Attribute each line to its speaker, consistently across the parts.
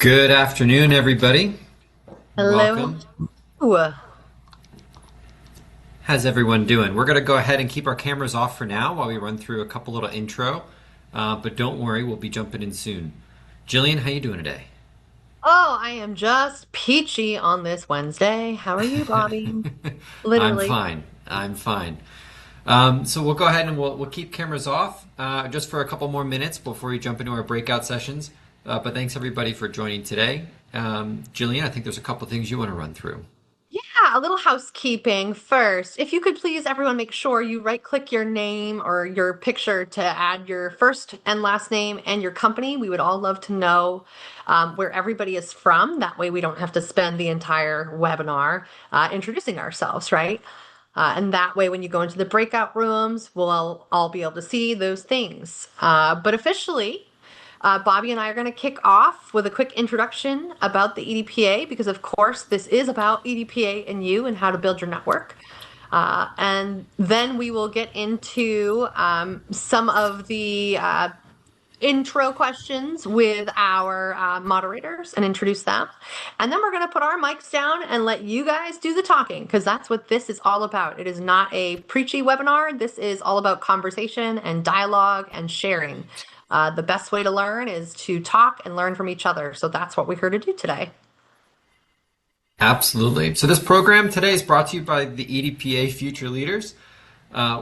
Speaker 1: Good afternoon, everybody.
Speaker 2: Hello.
Speaker 1: Welcome.
Speaker 2: Hello.
Speaker 1: How's everyone doing? We're going to go ahead and keep our cameras off for now while we run through a couple little intro. But don't worry, we'll be jumping in soon. Jillian, how you doing today?
Speaker 2: Oh, I am just peachy on this Wednesday. How are you, Bobby?
Speaker 1: I'm
Speaker 2: Literally.
Speaker 1: fine. I'm fine. So we'll go ahead and we'll keep cameras off just for a couple more minutes before we jump into our breakout sessions. But thanks everybody for joining today. Jillian, I think there's a couple things you want to run through.
Speaker 2: Yeah, a little housekeeping first. If you could please, everyone, make sure you right-click your name or your picture to add your first and last name and your company. We would all love to know where everybody is from. That way we don't have to spend the entire webinar introducing ourselves, right? And that way, when you go into the breakout rooms, we'll all be able to see those things. But officially, Bobby and I are going to kick off with a quick introduction about the EDPA because, of course, this is about EDPA and you and how to build your network. And then we will get into some of the intro questions with our moderators and introduce them. And then we're going to put our mics down and let you guys do the talking because that's what this is all about. It is not a preachy webinar. This is all about conversation and dialogue and sharing. The best way to learn is to talk and learn from each other. So that's what we're here to do today.
Speaker 1: Absolutely. So this program today is brought to you by the EDPA Future Leaders.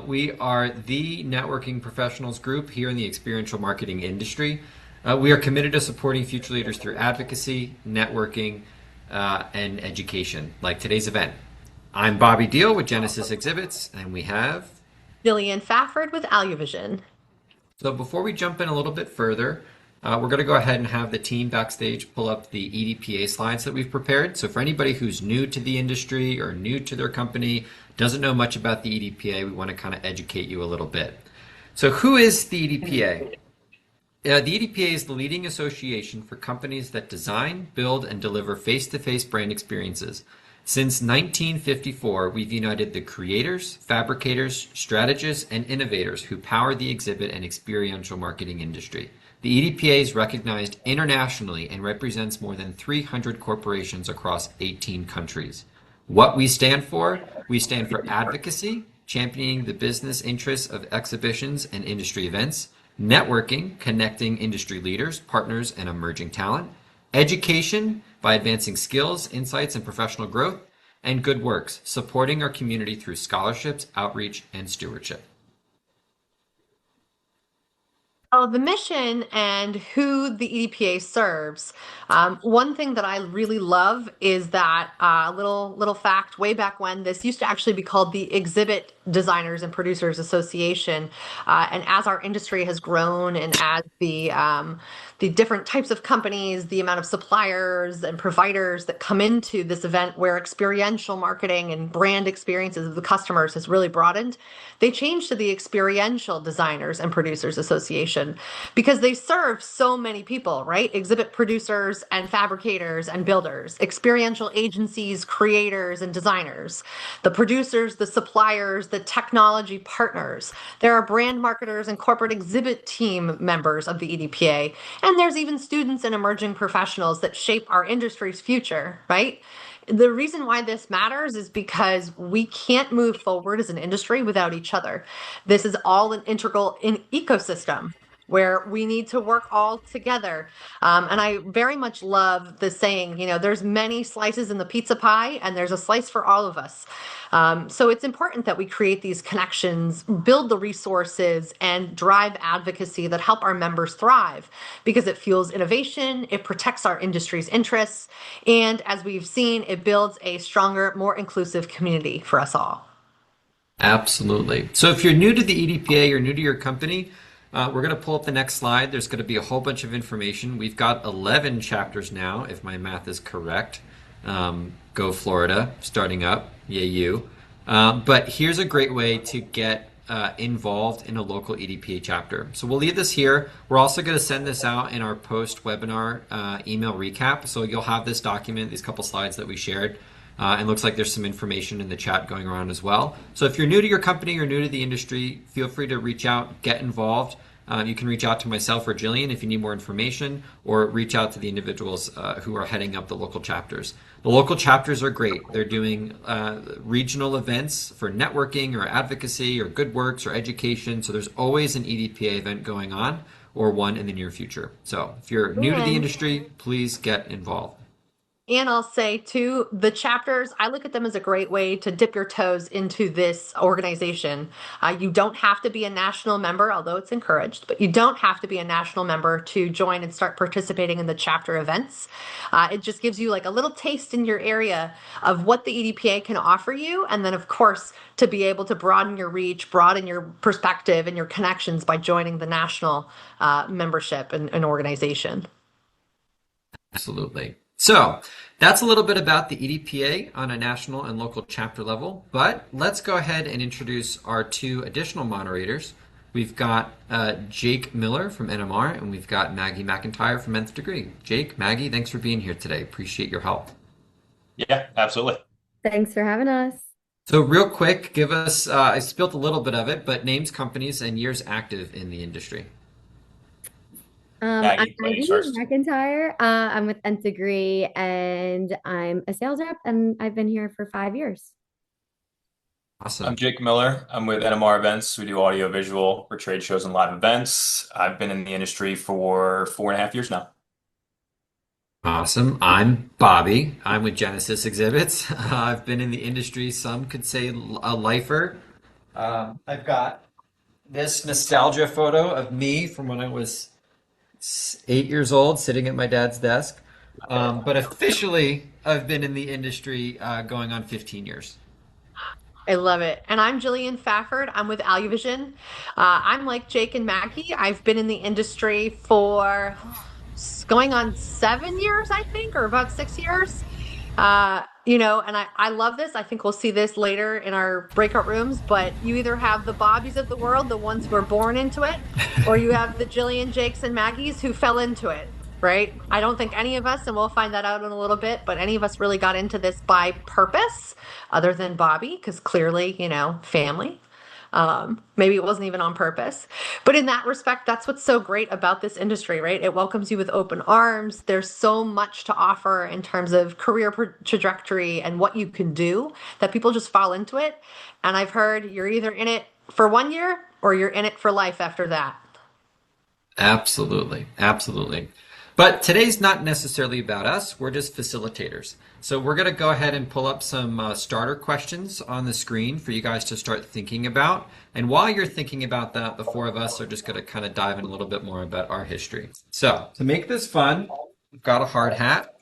Speaker 1: We are the networking professionals group here in the experiential marketing industry. We are committed to supporting future leaders through advocacy, networking, and education, like today's event. I'm Bobby Deal with Genesis Exhibits, and we have...
Speaker 2: Jillian Fafford with Aluvision.
Speaker 1: So before we jump in a little bit further, we're going to go ahead and have the team backstage pull up the EDPA slides that we've prepared. So for anybody who's new to the industry or new to their company, doesn't know much about the EDPA, we want to kind of educate you a little bit. So who is the EDPA? The EDPA is the leading association for companies that design, build, and deliver face-to-face brand experiences. Since 1954, we've united the creators, fabricators, strategists, and innovators who power the exhibit and experiential marketing industry. The EDPA is recognized internationally and represents more than 300 corporations across 18 countries. What we stand for advocacy, championing the business interests of exhibitions and industry events, networking, connecting industry leaders, partners, and emerging talent, education by advancing skills, insights, and professional growth, and good works, supporting our community through scholarships, outreach, and stewardship.
Speaker 2: Oh, the mission and who the EDPA serves. One thing that I really love is that little fact. Way back when, this used to actually be called the Exhibit Designers and Producers Association, and as our industry has grown and as the different types of companies, the amount of suppliers and providers that come into this event, where experiential marketing and brand experiences of the customers has really broadened, they changed to the Experiential Designers and Producers Association because they serve so many people, right? Exhibit producers and fabricators and builders, experiential agencies, creators and designers, the producers, the suppliers, the technology partners. There are brand marketers and corporate exhibit team members of the EDPA. And there's even students and emerging professionals that shape our industry's future, right? The reason why this matters is because we can't move forward as an industry without each other. This is all an integral ecosystem where we need to work all together. And I very much love the saying, there's many slices in the pizza pie and there's a slice for all of us. So it's important that we create these connections, build the resources, and drive advocacy that help our members thrive because it fuels innovation, it protects our industry's interests, and as we've seen, it builds a stronger, more inclusive community for us all.
Speaker 1: Absolutely. So if you're new to the EDPA or new to your company, we're going to pull up the next slide. There's going to be a whole bunch of information. We've got 11 chapters now, if my math is correct. Go Florida, starting up. Yay, you. But here's a great way to get involved in a local EDPA chapter. So we'll leave this here. We're also going to send this out in our post-webinar email recap. So you'll have this document, these couple slides that we shared. And looks like there's some information in the chat going around as well. So if you're new to your company or new to the industry, feel free to reach out, get involved. You can reach out to myself or Jillian if you need more information, or reach out to the individuals who are heading up the local chapters. The local chapters are great. They're doing regional events for networking or advocacy or good works or education. So there's always an EDPA event going on or one in the near future. So if you're new to the
Speaker 2: And
Speaker 1: industry, please get involved.
Speaker 2: And I'll say too, the chapters, I look at them as a great way to dip your toes into this organization. You don't have to be a national member, although it's encouraged, but you don't have to be a national member to join and start participating in the chapter events. It just gives you like a little taste in your area of what the EDPA can offer you. And then, of course, to be able to broaden your reach, broaden your perspective and your connections by joining the national membership and organization.
Speaker 1: Absolutely. So that's a little bit about the EDPA on a national and local chapter level, but let's go ahead and introduce our two additional moderators. We've got Jake Miller from NMR, and we've got Maggie McIntyre from Nth Degree. Jake, Maggie, thanks for being here today. Appreciate your help.
Speaker 3: Yeah, absolutely.
Speaker 4: Thanks for having us.
Speaker 1: So real quick, give us, I spilled a little bit of it, but names, companies, and years active in the industry.
Speaker 4: I'm
Speaker 3: Maggie, ladies
Speaker 4: Maggie
Speaker 3: first.
Speaker 4: McIntyre. I'm with Nth Degree and I'm a sales rep and I've been here for 5 years.
Speaker 1: Awesome.
Speaker 3: I'm Jake Miller. I'm with NMR Events. We do audio visual for trade shows and live events. I've been in the industry for 4.5 years now.
Speaker 1: Awesome. I'm Bobby. I'm with Genesis Exhibits. I've been in the industry, some could say a lifer. I've got this nostalgia photo of me from when I was 8 years old, sitting at my dad's desk. But officially, I've been in the industry going on 15 years.
Speaker 2: I love it. And I'm Jillian Fafford. I'm with Aluvision. I'm like Jake and Maggie. I've been in the industry for going on 7 years, I think, or about 6 years. And I love this. I think we'll see this later in our breakout rooms, but you either have the Bobbies of the world, the ones who are born into it, or you have the Jillian, Jakes, and Maggies who fell into it, right? I don't think any of us, and we'll find that out in a little bit, but any of us really got into this by purpose, other than Bobby, because clearly, family. Maybe it wasn't even on purpose. But in that respect, that's what's so great about this industry, right? It welcomes you with open arms. There's so much to offer in terms of career trajectory and what you can do that people just fall into it. And I've heard you're either in it for 1 year or you're in it for life after that.
Speaker 1: Absolutely. Absolutely. But today's not necessarily about us. We're just facilitators. So we're going to go ahead and pull up some starter questions on the screen for you guys to start thinking about. And while you're thinking about that, the four of us are just going to kind of dive in a little bit more about our history. So to make this fun, we've got a hard hat,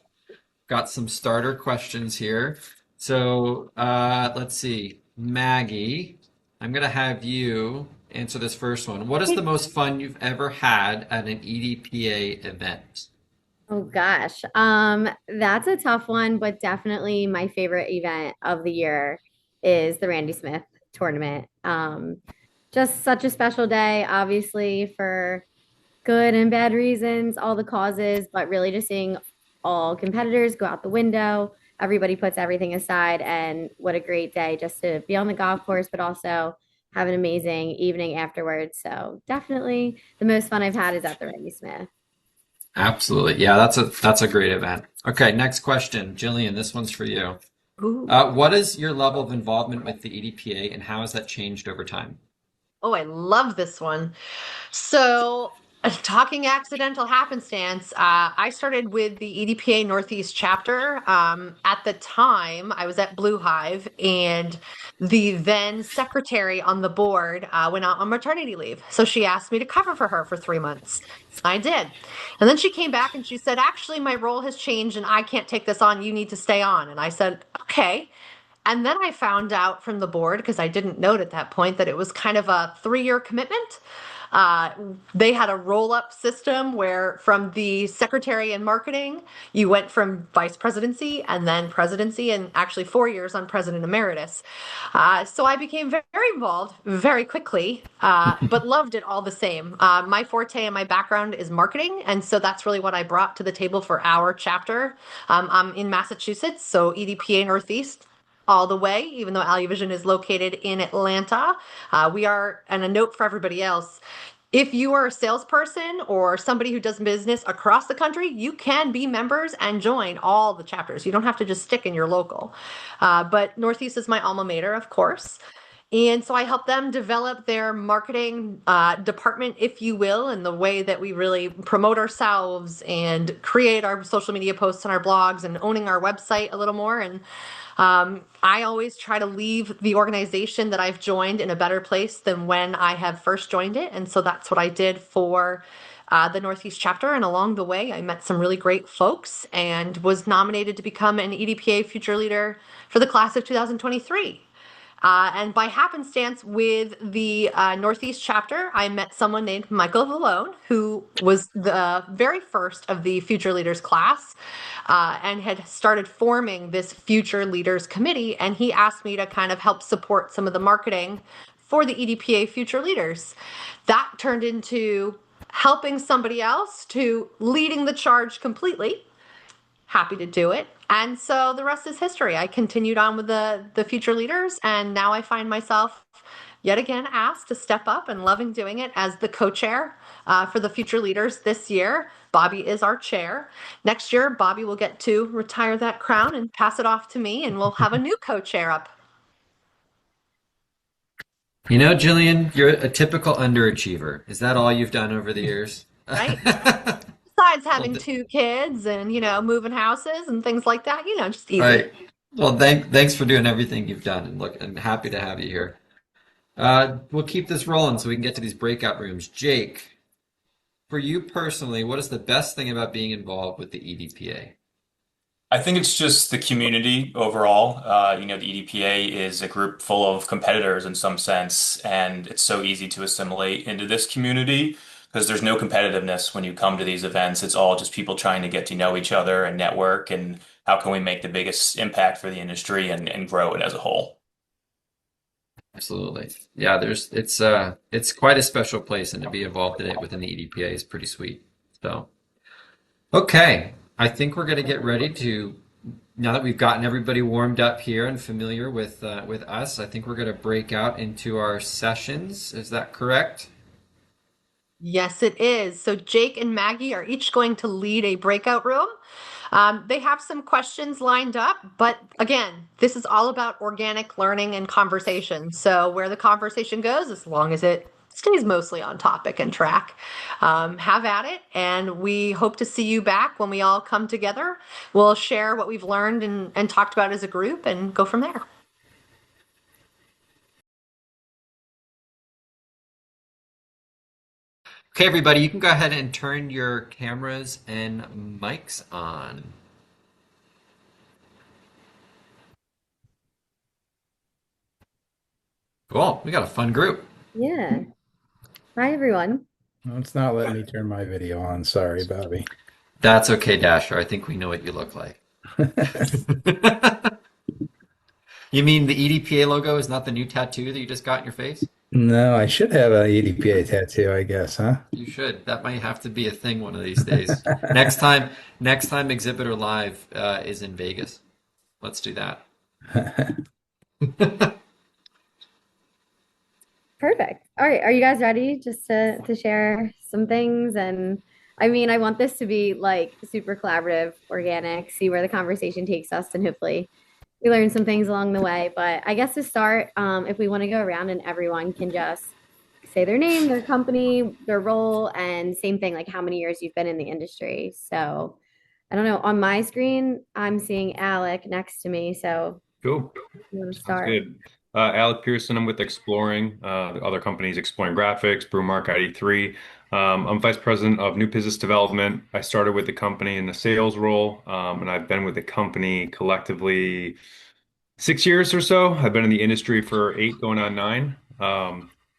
Speaker 1: got some starter questions here. So let's see. Maggie, I'm going to have you answer this first one. What is the most fun you've ever had at an EDPA event?
Speaker 4: Oh gosh. That's a tough one, but definitely my favorite event of the year is the Randy Smith tournament. Just such a special day, obviously, for good and bad reasons, all the causes, but really just seeing all competitors go out the window. Everybody puts everything aside, and what a great day just to be on the golf course, but also have an amazing evening afterwards. So definitely the most fun I've had is at the Randy Smith.
Speaker 1: Absolutely. Yeah, that's a great event. Okay, next question. Jillian, this one's for you.
Speaker 2: Ooh.
Speaker 1: What is your level of involvement with the EDPA and how has that changed over time?
Speaker 2: Oh, I love this one. So, talking accidental happenstance, I started with the EDPA Northeast chapter. At the time, I was at Blue Hive, and the then secretary on the board went out on maternity leave. So she asked me to cover for her for 3 months. I did. And then she came back and she said, actually, my role has changed and I can't take this on. You need to stay on. And I said, okay. And then I found out from the board, because I didn't note at that point, that it was kind of a 3-year commitment. Uh, they had a roll up system where from the secretary in marketing, you went from vice presidency and then presidency, and actually 4 years on president emeritus. So I became very involved very quickly, but loved it all the same. My forte and my background is marketing, and so that's really what I brought to the table for our chapter. I'm in Massachusetts, so EDPA Northeast all the way, even though Aluvision is located in Atlanta. We are, and a note for everybody else, if you are a salesperson or somebody who does business across the country, you can be members and join all the chapters. You don't have to just stick in your local. But Northeast is my alma mater, of course. And so I help them develop their marketing department, if you will, in the way that we really promote ourselves and create our social media posts and our blogs and owning our website a little more. And I always try to leave the organization that I've joined in a better place than when I have first joined it. And so that's what I did for the Northeast chapter. And along the way, I met some really great folks and was nominated to become an EDPA Future Leader for the class of 2023. And by happenstance, with the Northeast chapter, I met someone named Michael Vallone, who was the very first of the Future Leaders class and had started forming this Future Leaders committee. And he asked me to kind of help support some of the marketing for the EDPA Future Leaders. That turned into helping somebody else to leading the charge completely. Happy to do it. And so the rest is history. I continued on with the Future Leaders, and now I find myself yet again asked to step up and loving doing it as the co-chair for the Future Leaders this year. Bobby is our chair. Next year, Bobby will get to retire that crown and pass it off to me, and we'll have a new co-chair up.
Speaker 1: You know, Jillian, you're a typical underachiever. Is that all you've done over the years?
Speaker 2: Right? Besides
Speaker 1: Well,
Speaker 2: having two kids and, moving houses and things like that, just easy.
Speaker 1: right. Well, thanks for doing everything you've done, and look, I'm happy to have you here. We'll keep this rolling so we can get to these breakout rooms. Jake, for you personally, what is the best thing about being involved with the EDPA?
Speaker 3: I think it's just the community overall. The EDPA is a group full of competitors in some sense, and it's so easy to assimilate into this community because there's no competitiveness when you come to these events. It's all just people trying to get to know each other and network, and how can we make the biggest impact for the industry and grow it as a whole.
Speaker 1: Absolutely. Yeah, it's quite a special place, and to be involved in it within the EDPA is pretty sweet. So, okay, I think we're going to get ready to, now that we've gotten everybody warmed up here and familiar with us, I think we're going to break out into our sessions. Is that correct?
Speaker 2: Yes, it is. So Jake and Maggie are each going to lead a breakout room. They have some questions lined up, but again, this is all about organic learning and conversation. So where the conversation goes, as long as it stays mostly on topic and track, have at it. And we hope to see you back when we all come together. We'll share what we've learned and talked about as a group and go from there.
Speaker 1: Okay, everybody, you can go ahead and turn your cameras and mics on. Cool. We got a fun group.
Speaker 4: Yeah. Hi, everyone.
Speaker 5: No, it's not letting me turn my video on. Sorry, Bobby.
Speaker 1: That's okay, Dasher. I think we know what you look like. You mean the EDPA logo is not the new tattoo that you just got in your face?
Speaker 5: No, I should have an EDPA tattoo, I guess, huh?
Speaker 1: You should. That might have to be a thing one of these days. Next time Exhibitor Live is in Vegas. Let's do that.
Speaker 4: Perfect. All right. Are you guys ready just to share some things? And I mean, I want this to be like super collaborative, organic, see where the conversation takes us, and hopefully we learn some things along the way. But I guess to start, if we want to go around and everyone can just say their name, their company, their role, and same thing, like how many years you've been in the industry. So I don't know. On my screen, I'm seeing Alec next to me. So
Speaker 6: Cool.
Speaker 4: you want to
Speaker 6: Sounds
Speaker 4: start?
Speaker 6: good. Alec Pearson, I'm with Exploring, the other companies, Exploring Graphics, Brewmark ID3. I'm Vice President of New Business Development. I started with the company in the sales role, and I've been with the company collectively 6 years or so. I've been in the industry for 8, going on 9.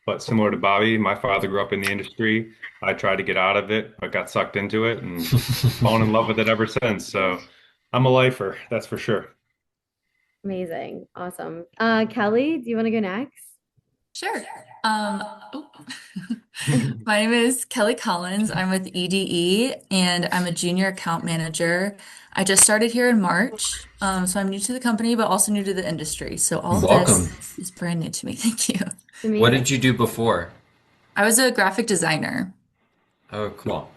Speaker 6: But similar to Bobby, my father grew up in the industry. I tried to get out of it, but got sucked into it and fallen in love with it ever since. So I'm a lifer, that's for sure.
Speaker 4: Amazing. Awesome. Kelly, do you want to go next?
Speaker 7: Sure. Oh. My name is Kelly Collins. I'm with EDE and I'm a junior account manager. I just started here in March. So I'm new to the company, but also new to the industry. So all of
Speaker 1: Welcome.
Speaker 7: this is brand new to me. Thank you.
Speaker 1: What
Speaker 4: Amazing.
Speaker 1: did you do before?
Speaker 7: I was a graphic designer.
Speaker 1: Oh, cool.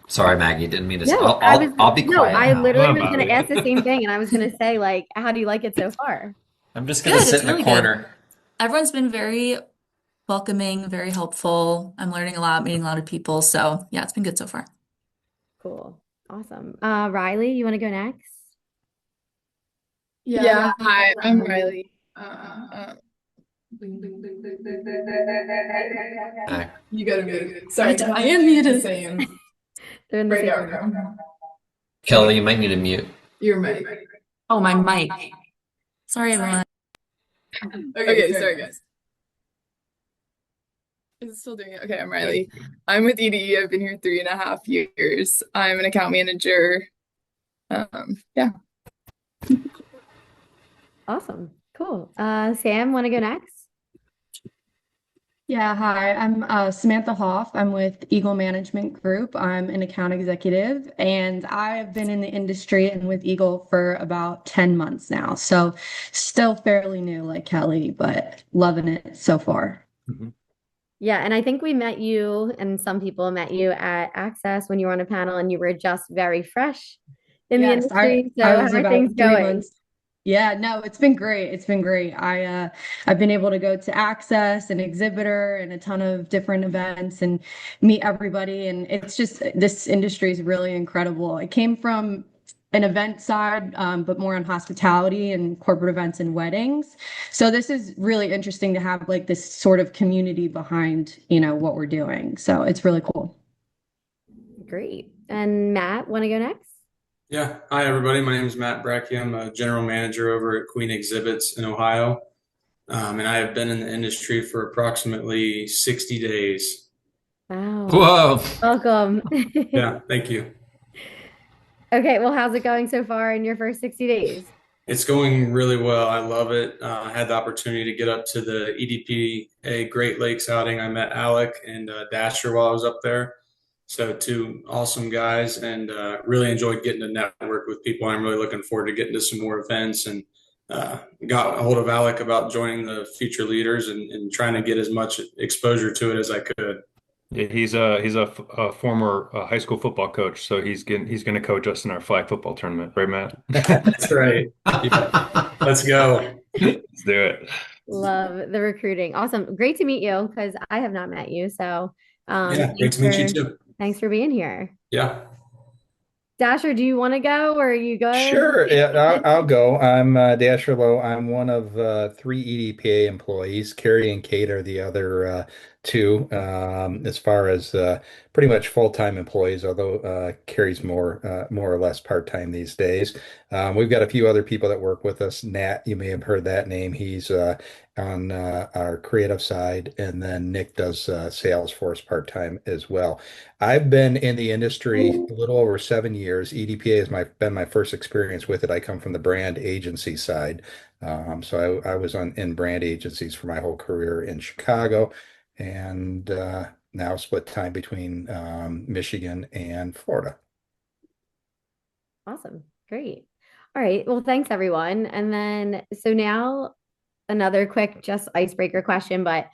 Speaker 1: Sorry, Maggie, didn't mean to say.
Speaker 4: No, I was
Speaker 1: I'll be
Speaker 4: no,
Speaker 1: quiet
Speaker 4: I
Speaker 1: now.
Speaker 6: Come
Speaker 4: literally
Speaker 6: on,
Speaker 4: was going to
Speaker 6: Bobby.
Speaker 4: ask the same thing, and I was going to say, like, how do you like it so far?
Speaker 1: I'm just gonna
Speaker 7: Good,
Speaker 1: sit
Speaker 7: it's
Speaker 1: in the
Speaker 7: really good.
Speaker 1: corner.
Speaker 7: Everyone's been very welcoming, very helpful. I'm learning a lot, meeting a lot of people. So yeah, it's been good so far.
Speaker 4: Cool. Awesome. Riley, you want to go next?
Speaker 8: Yeah, hi, I'm Riley.
Speaker 1: Hi.
Speaker 8: You gotta mute. Sorry,
Speaker 7: I am muted.
Speaker 8: same
Speaker 4: They're in the same
Speaker 8: breakout
Speaker 4: room.
Speaker 8: room.
Speaker 1: Kelly, you might need to mute.
Speaker 8: Your mic.
Speaker 7: Oh, my mic. Sorry, everyone.
Speaker 8: Okay, sorry guys. Is it still doing it? Okay, I'm Riley. I'm with EDE. I've been here 3.5 years. I'm an account manager. Yeah.
Speaker 4: Awesome. Cool. Sam, want to go next?
Speaker 9: Yeah, hi, I'm Samantha Hoff. I'm with Eagle Management Group. I'm an account executive, and I've been in the industry and with Eagle for about 10 months now. So still fairly new, like Kelly, but loving it so far.
Speaker 4: Yeah, and I think we met you, and some people met you at Access when you were on a panel, and you were just very fresh in the
Speaker 9: Yes,
Speaker 4: industry. So
Speaker 9: I
Speaker 4: how
Speaker 9: was
Speaker 4: are
Speaker 9: about
Speaker 4: things
Speaker 9: 3
Speaker 4: going?
Speaker 9: months. Yeah, no, it's been great. It's been great. I've been able to go to Access and Exhibitor and a ton of different events and meet everybody. And it's just this industry is really incredible. I came from an event side, but more on hospitality and corporate events and weddings. So this is really interesting to have like this sort of community behind, what we're doing. So it's really cool.
Speaker 4: Great. And Matt, want to go next?
Speaker 10: Yeah. Hi, everybody. My name is Matt Brackey. I'm a general manager over at Queen Exhibits in Ohio. And I have been in the industry for approximately 60 days.
Speaker 4: Wow.
Speaker 1: Whoa.
Speaker 4: Welcome.
Speaker 10: Yeah, thank you.
Speaker 4: Okay, well, how's it going so far in your first 60 days?
Speaker 10: It's going really well. I love it. I had the opportunity to get up to the EDPA Great Lakes outing. I met Alec and Dasher while I was up there. So two awesome guys, and really enjoyed getting to network with people. I'm really looking forward to getting to some more events, and got a hold of Alec about joining the Future Leaders and trying to get as much exposure to it as I could.
Speaker 6: Yeah, he's a former high school football coach, so he's going to coach us in our flag football tournament, right, Matt?
Speaker 10: That's right. Yeah. Let's go.
Speaker 6: Let's do it.
Speaker 4: Love the recruiting. Awesome. Great to meet you because I have not met you. So
Speaker 10: Yeah, great to meet you too.
Speaker 4: thanks for being here.
Speaker 10: Yeah.
Speaker 4: Dasher, do you want to go or are you good?
Speaker 5: Sure, yeah, I'll go. I'm Dasher Lowe. I'm one of 3 EDPA employees. Carrie and Kate are the other two, as far as pretty much full-time employees, although Carrie's more or less part-time these days. We've got a few other people that work with us. Nat, you may have heard that name. He's on our creative side, and then Nick does Salesforce part-time as well. I've been in the industry a little over 7 years. EDPA has been my first experience with it. I come from the brand agency side. So I was in brand agencies for my whole career in Chicago, and now split time between Michigan and Florida.
Speaker 4: Awesome. Great. All right. Well, thanks everyone. And then, so now another quick, just icebreaker question, but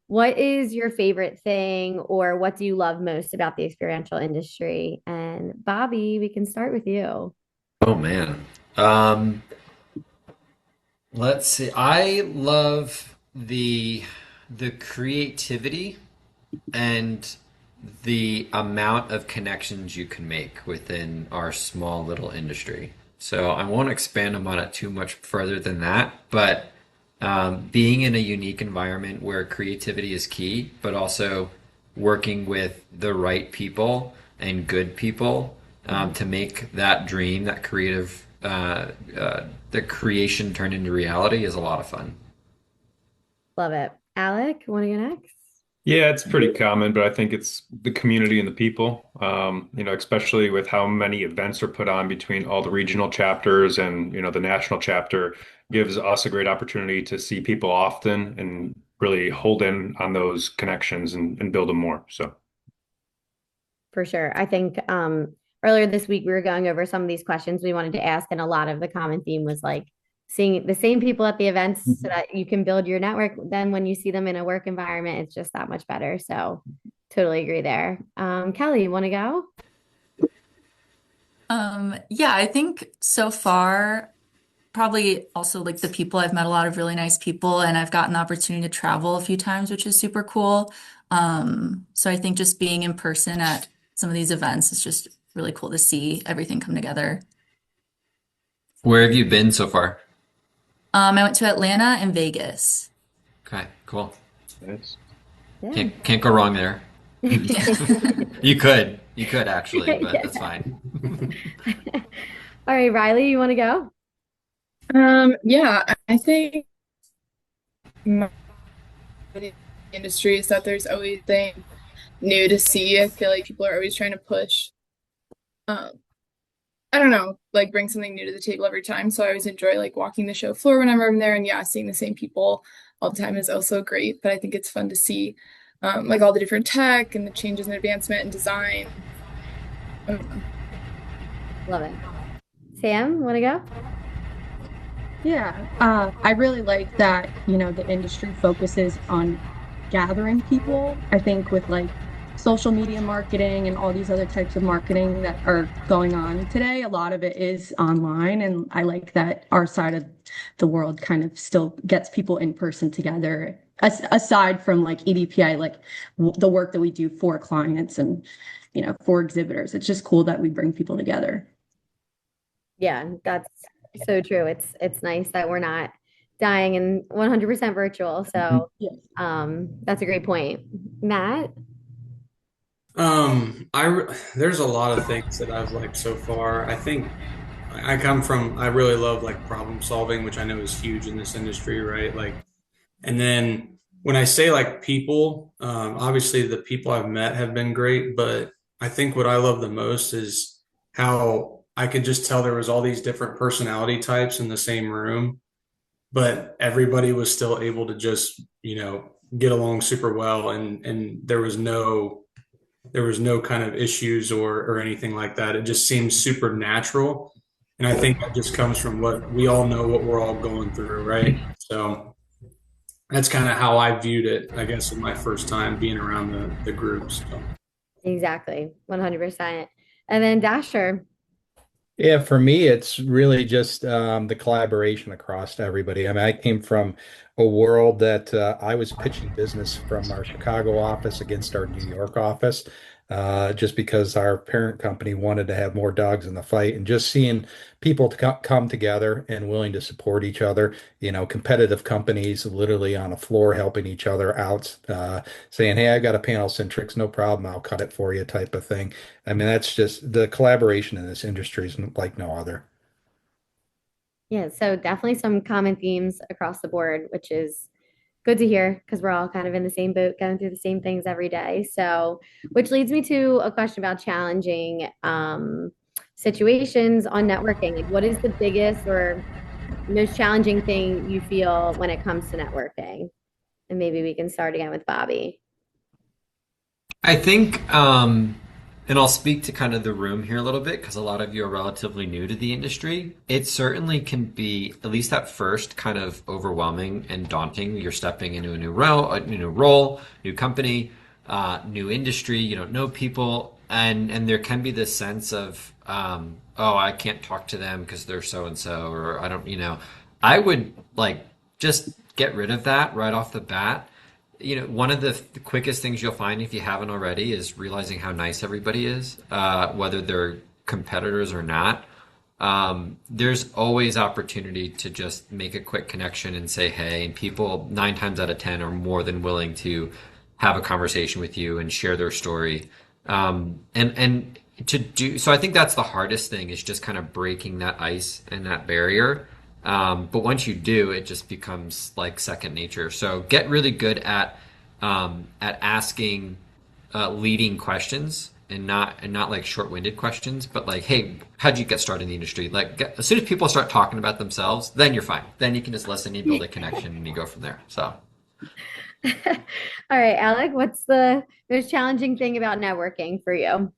Speaker 4: what is your favorite thing or what do you love most about the experiential industry? And Bobby, we can start with you.
Speaker 1: Oh man. Let's see. I love the creativity and the amount of connections you can make within our small little industry. So I won't expand upon it too much further than that, but being in a unique environment where creativity is key, but also working with the right people and good people to make that dream, that creative, the creation turn into reality is a lot of fun.
Speaker 4: Love it. Alec, want to go next?
Speaker 6: Yeah, it's pretty common, but I think it's the community and the people, especially with how many events are put on between all the regional chapters and, the national chapter gives us a great opportunity to see people often and really hold in on those connections and build them more. So.
Speaker 4: For sure. I think earlier this week we were going over some of these questions we wanted to ask, and a lot of the common theme was like seeing the same people at the events so that you can build your network. Then when you see them in a work environment, it's just that much better. So totally agree there. Kelly, you want to go?
Speaker 7: Yeah, I think so far, probably also like the people, I've met a lot of really nice people and I've gotten the opportunity to travel a few times, which is super cool. So I think just being in person at some of these events is just really cool to see everything come together.
Speaker 1: Where have you been so far?
Speaker 7: I went to Atlanta and Vegas.
Speaker 1: Okay, cool.
Speaker 6: Nice.
Speaker 4: Yeah.
Speaker 1: Can't go wrong there. You could actually, but
Speaker 4: Yeah.
Speaker 1: that's fine.
Speaker 4: All right, Riley, you want to go?
Speaker 8: Yeah, I think my industry is that there's always things new to see. I feel like people are always trying to push, um, I don't know, like bring something new to the table every time. So I always enjoy like walking the show floor whenever I'm there. And yeah, seeing the same people all the time is also great. But I think it's fun to see like all the different tech and the changes in advancement and design. I don't know.
Speaker 4: Love it. Sam, want to go?
Speaker 9: Yeah, I really like that, the industry focuses on gathering people. I think with like social media marketing and all these other types of marketing that are going on today, a lot of it is online. And I like that our side of the world kind of still gets people in person together, aside from like EDPI, like the work that we do for clients and, for exhibitors. It's just cool that we bring people together.
Speaker 4: Yeah, that's so true. It's nice that we're not dying and 100% virtual. So
Speaker 9: Yes.
Speaker 4: that's a great point. Matt?
Speaker 10: There's a lot of things that I've liked so far. I think I really love like problem solving, which I know is huge in this industry, right? Like, and then when I say like people, obviously the people I've met have been great, but I think what I love the most is how I could just tell there was all these different personality types in the same room, but everybody was still able to just, get along super well, and there was no kind of issues or anything like that. It just seems super natural. And I think that just comes from what we all know what we're all going through, right? So that's kind of how I viewed it, I guess, in my first time being around the groups. So.
Speaker 4: Exactly, 100%. And then Dasher.
Speaker 5: Yeah, for me, it's really just the collaboration across everybody. I mean, I came from a world that I was pitching business from our Chicago office against our New York office, just because our parent company wanted to have more dogs in the fight, and just seeing people to come together and willing to support each other. Competitive companies literally on a floor helping each other out, saying, "Hey, I got a panel Centrix, no problem, I'll cut it for you," type of thing. I mean, that's just the collaboration in this industry is like no other.
Speaker 4: Yeah, so definitely some common themes across the board, which is good to hear because we're all kind of in the same boat, going through the same things every day. So, which leads me to a question about challenging situations on networking. Like, what is the biggest or most challenging thing you feel when it comes to networking? And maybe we can start again with Bobby.
Speaker 1: I think, and I'll speak to kind of the room here a little bit because a lot of you are relatively new to the industry. It certainly can be, at least at first, kind of overwhelming and daunting. You're stepping into a new role, new company, new industry. You don't know people, and there can be this sense of, oh, I can't talk to them because they're so and so, or I don't, I would like just get rid of that right off the bat. One of the quickest things you'll find if you haven't already is realizing how nice everybody is, whether they're competitors or not. There's always opportunity to just make a quick connection and say hey, and people 9 times out of 10 are more than willing to have a conversation with you and share their story. And to do so, I think that's the hardest thing is just kind of breaking that ice and that barrier. But once you do, it just becomes like second nature. So get really good at asking leading questions and not like short-winded questions, but like, hey, how'd you get started in the industry? Like, as soon as people start talking about themselves, then you're fine. Then you can just listen, you build a connection, and you go from there. So,
Speaker 4: All right, Alec, what's the most challenging thing about networking for you?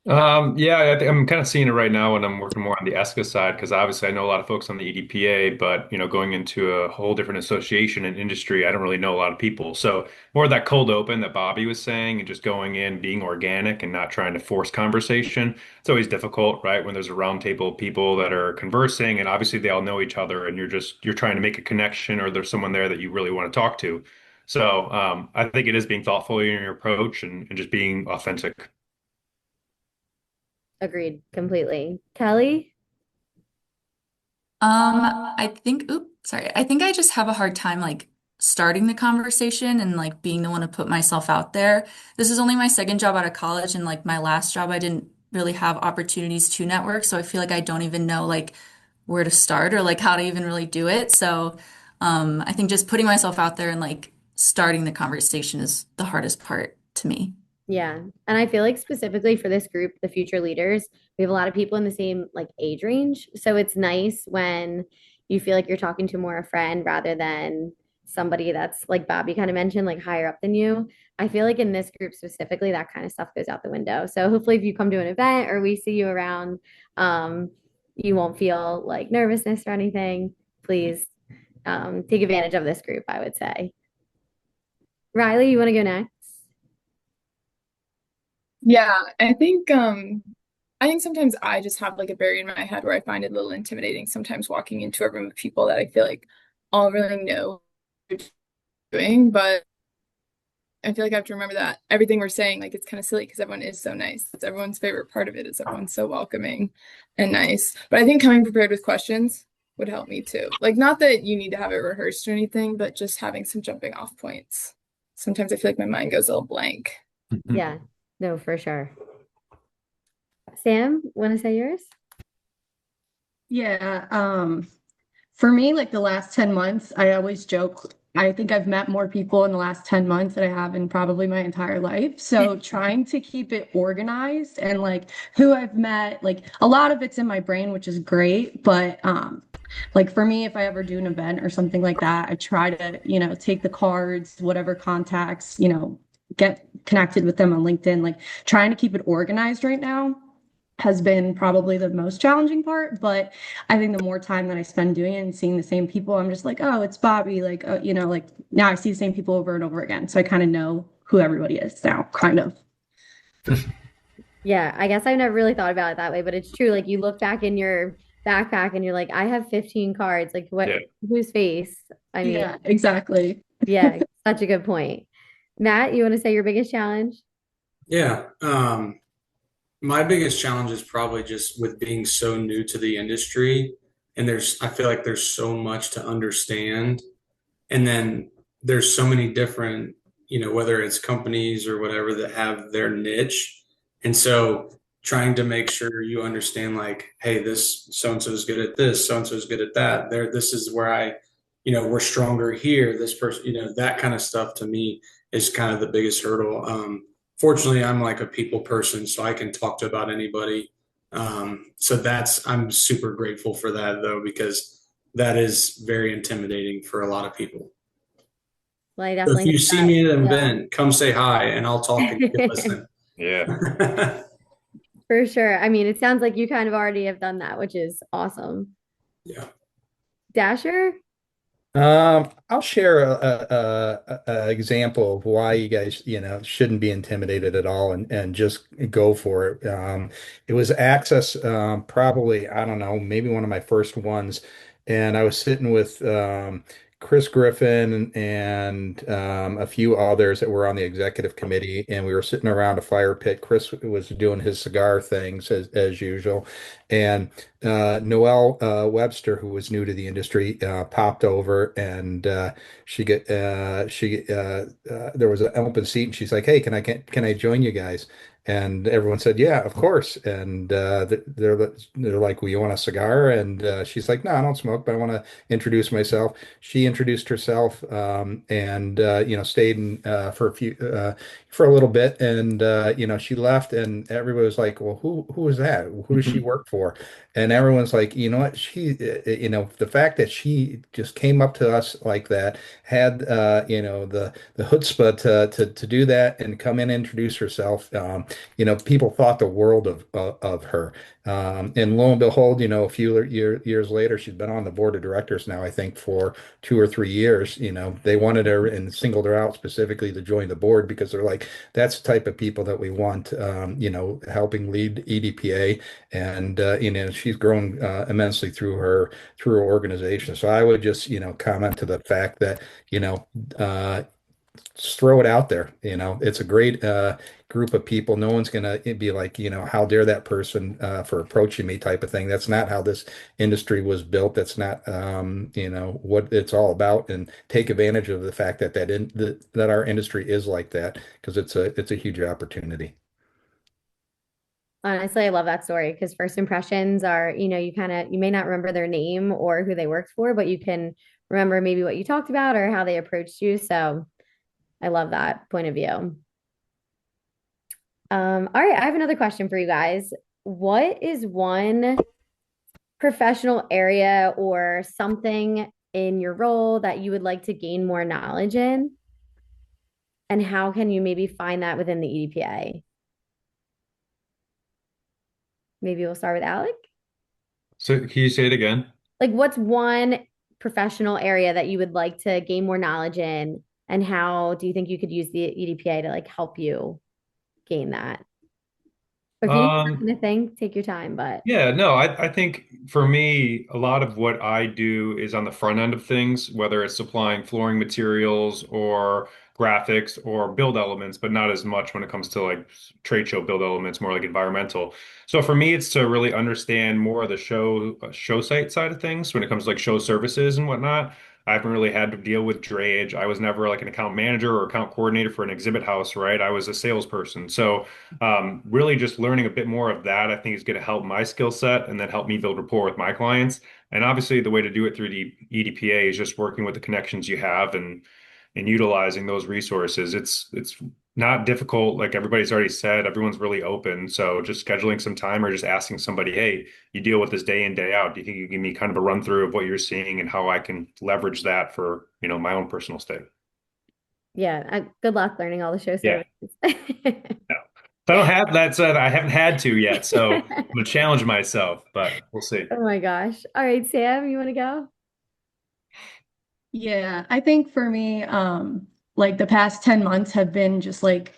Speaker 6: Yeah, I'm kind of seeing it right now when I'm working more on the ESCA side, because obviously I know a lot of folks on the EDPA, but going into a whole different association and industry, I don't really know a lot of people. So more of that cold open that Bobby was saying, and just going in, being organic and not trying to force conversation. It's always difficult, right? When there's a round table of people that are conversing, and obviously they all know each other, and you're trying to make a connection, or there's someone there that you really want to talk to. So I think it is being thoughtful in your approach and just being authentic.
Speaker 4: Agreed completely. Kelly?
Speaker 7: I think I just have a hard time like starting the conversation and like being the one to put myself out there. This is only my second job out of college, and like my last job, I didn't really have opportunities to network. So I feel like I don't even know like where to start or like how to even really do it. So I think just putting myself out there and like starting the conversation is the hardest part to me.
Speaker 4: Yeah. And I feel like specifically for this group, the future leaders, we have a lot of people in the same like age range. So it's nice when you feel like you're talking to more a friend rather than somebody that's like Bobby kind of mentioned, like higher up than you. I feel like in this group specifically, that kind of stuff goes out the window. So hopefully if you come to an event or we see you around, um, you won't feel like nervousness or anything. Please take advantage of this group, I would say. Riley, you want to go next?
Speaker 8: Yeah, I think sometimes I just have like a barrier in my head where I find it a little intimidating sometimes walking into a room of people that I feel like all really know what they're doing, but I feel like I have to remember that everything we're saying, like it's kind of silly because everyone is so nice. It's everyone's favorite part of it is everyone's so welcoming and nice. But I think coming prepared with questions would help me too. Like not that you need to have it rehearsed or anything, but just having some jumping off points. Sometimes I feel like my mind goes a little blank.
Speaker 4: Yeah, no, for sure. Sam, want to say yours?
Speaker 9: Yeah, for me, like the last 10 months, I always joke, I think I've met more people in the last 10 months than I have in probably my entire life. So trying to keep it organized and like who I've met, like a lot of it's in my brain, which is great. But like for me, if I ever do an event or something like that, I try to, take the cards, whatever contacts, get connected with them on LinkedIn, like trying to keep it organized right now has been probably the most challenging part, but I think the more time that I spend doing it and seeing the same people, I'm just like, oh, it's Bobby. Like, like now I see the same people over and over again. So I kind of know who everybody is now, kind of.
Speaker 4: Yeah, I guess I've never really thought about it that way, but it's true. Like you look back in your backpack and you're like, I have 15 cards. Like what,
Speaker 6: Yeah.
Speaker 4: whose face? I mean,
Speaker 9: Yeah, exactly.
Speaker 4: yeah, such a good point. Matt, you want to say your biggest challenge?
Speaker 10: Yeah. My biggest challenge is probably just with being so new to the industry. And I feel like there's so much to understand. And then there's so many different, whether it's companies or whatever that have their niche. And so trying to make sure you understand like, hey, this so and so is good at this, so and so is good at that. This is where we're stronger here. This person, that kind of stuff to me is kind of the biggest hurdle. Fortunately, I'm like a people person, so I can talk to about anybody. So I'm super grateful for that though, because that is very intimidating for a lot of people.
Speaker 4: Well, I
Speaker 10: So if
Speaker 4: definitely
Speaker 10: you
Speaker 4: heard
Speaker 10: see
Speaker 4: that.
Speaker 10: me at an
Speaker 4: Yeah.
Speaker 10: event, come say hi and I'll talk and you can listen.
Speaker 6: Yeah.
Speaker 4: For sure. I mean, it sounds like you kind of already have done that, which is awesome.
Speaker 10: Yeah.
Speaker 4: Dasher?
Speaker 5: I'll share a example of why you guys, shouldn't be intimidated at all and just go for it. It was Access, probably, I don't know, maybe one of my first ones. And I was sitting with Chris Griffin and a few others that were on the executive committee, and we were sitting around a fire pit. Chris was doing his cigar things as usual. And Noelle Webster, who was new to the industry, popped over, and there was an open seat, and she's like, "Hey, can I join you guys?" And everyone said, "Yeah, of course." And they're like, "Well, you want a cigar?" And she's like, "No, I don't smoke, but I want to introduce myself." She introduced herself, and stayed for a little bit, and she left, and everybody was like, "Well, who was that? Who does she work for?" And everyone's like, "You know what? The fact that she just came up to us like that, had the chutzpah to do that and come in and introduce herself, people thought the world of her. And lo and behold, a few years later, she's been on the board of directors now, I think, for 2 or 3 years. They wanted her and singled her out specifically to join the board because they're like, that's the type of people that we want, helping lead EDPA. And she's grown immensely through her organization. So I would just, comment to the fact that, just throw it out there. It's a great group of people. No one's gonna be like, how dare that person for approaching me type of thing. That's not how this industry was built. That's not what it's all about. And take advantage of the fact that our industry is like that because it's a huge opportunity.
Speaker 4: Honestly, I love that story because first impressions are, you may not remember their name or who they worked for, but you can remember maybe what you talked about or how they approached you. So I love that point of view. All right, I have another question for you guys. What is one professional area or something in your role that you would like to gain more knowledge in? And how can you maybe find that within the EDPA? Maybe we'll start with Alec.
Speaker 6: So can you say it again?
Speaker 4: Like, what's one professional area that you would like to gain more knowledge in? And how do you think you could use the EDPA to like help you gain that? Or if you need
Speaker 6: Um,
Speaker 4: to think, take your time, but
Speaker 6: Yeah, no, I think for me, a lot of what I do is on the front end of things, whether it's supplying flooring materials or graphics or build elements, but not as much when it comes to like trade show build elements, more like environmental. So for me, it's to really understand more of the show site side of things when it comes to like show services and whatnot. I haven't really had to deal with drayage. I was never like an account manager or account coordinator for an exhibit house, right? I was a salesperson. So really just learning a bit more of that, I think is going to help my skill set and then help me build rapport with my clients. And obviously the way to do it through the EDPA is just working with the connections you have and utilizing those resources. It's not difficult, like everybody's already said, everyone's really open. So just scheduling some time or just asking somebody, hey, you deal with this day in, day out. Do you think you can give me kind of a run through of what you're seeing and how I can leverage that for, my own personal stay?
Speaker 4: yeah, good luck learning all the show
Speaker 6: Yeah.
Speaker 4: services.
Speaker 6: So I don't have that said, I haven't had to yet. So I'm gonna challenge myself, but we'll see.
Speaker 4: Oh my gosh. All right, Sam, you want to go?
Speaker 9: Yeah, I think for me, like the past 10 months have been just like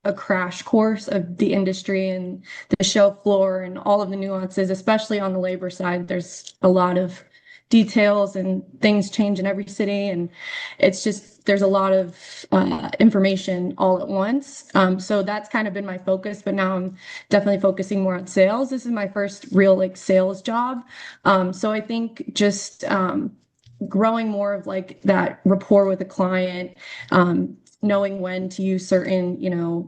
Speaker 9: a crash course of the industry and the show floor and all of the nuances, especially on the labor side. There's a lot of details and things change in every city, and it's just there's a lot of information all at once. So that's kind of been my focus, but now I'm definitely focusing more on sales. This is my first real like sales job. So I think just growing more of like that rapport with the client, knowing when to use certain,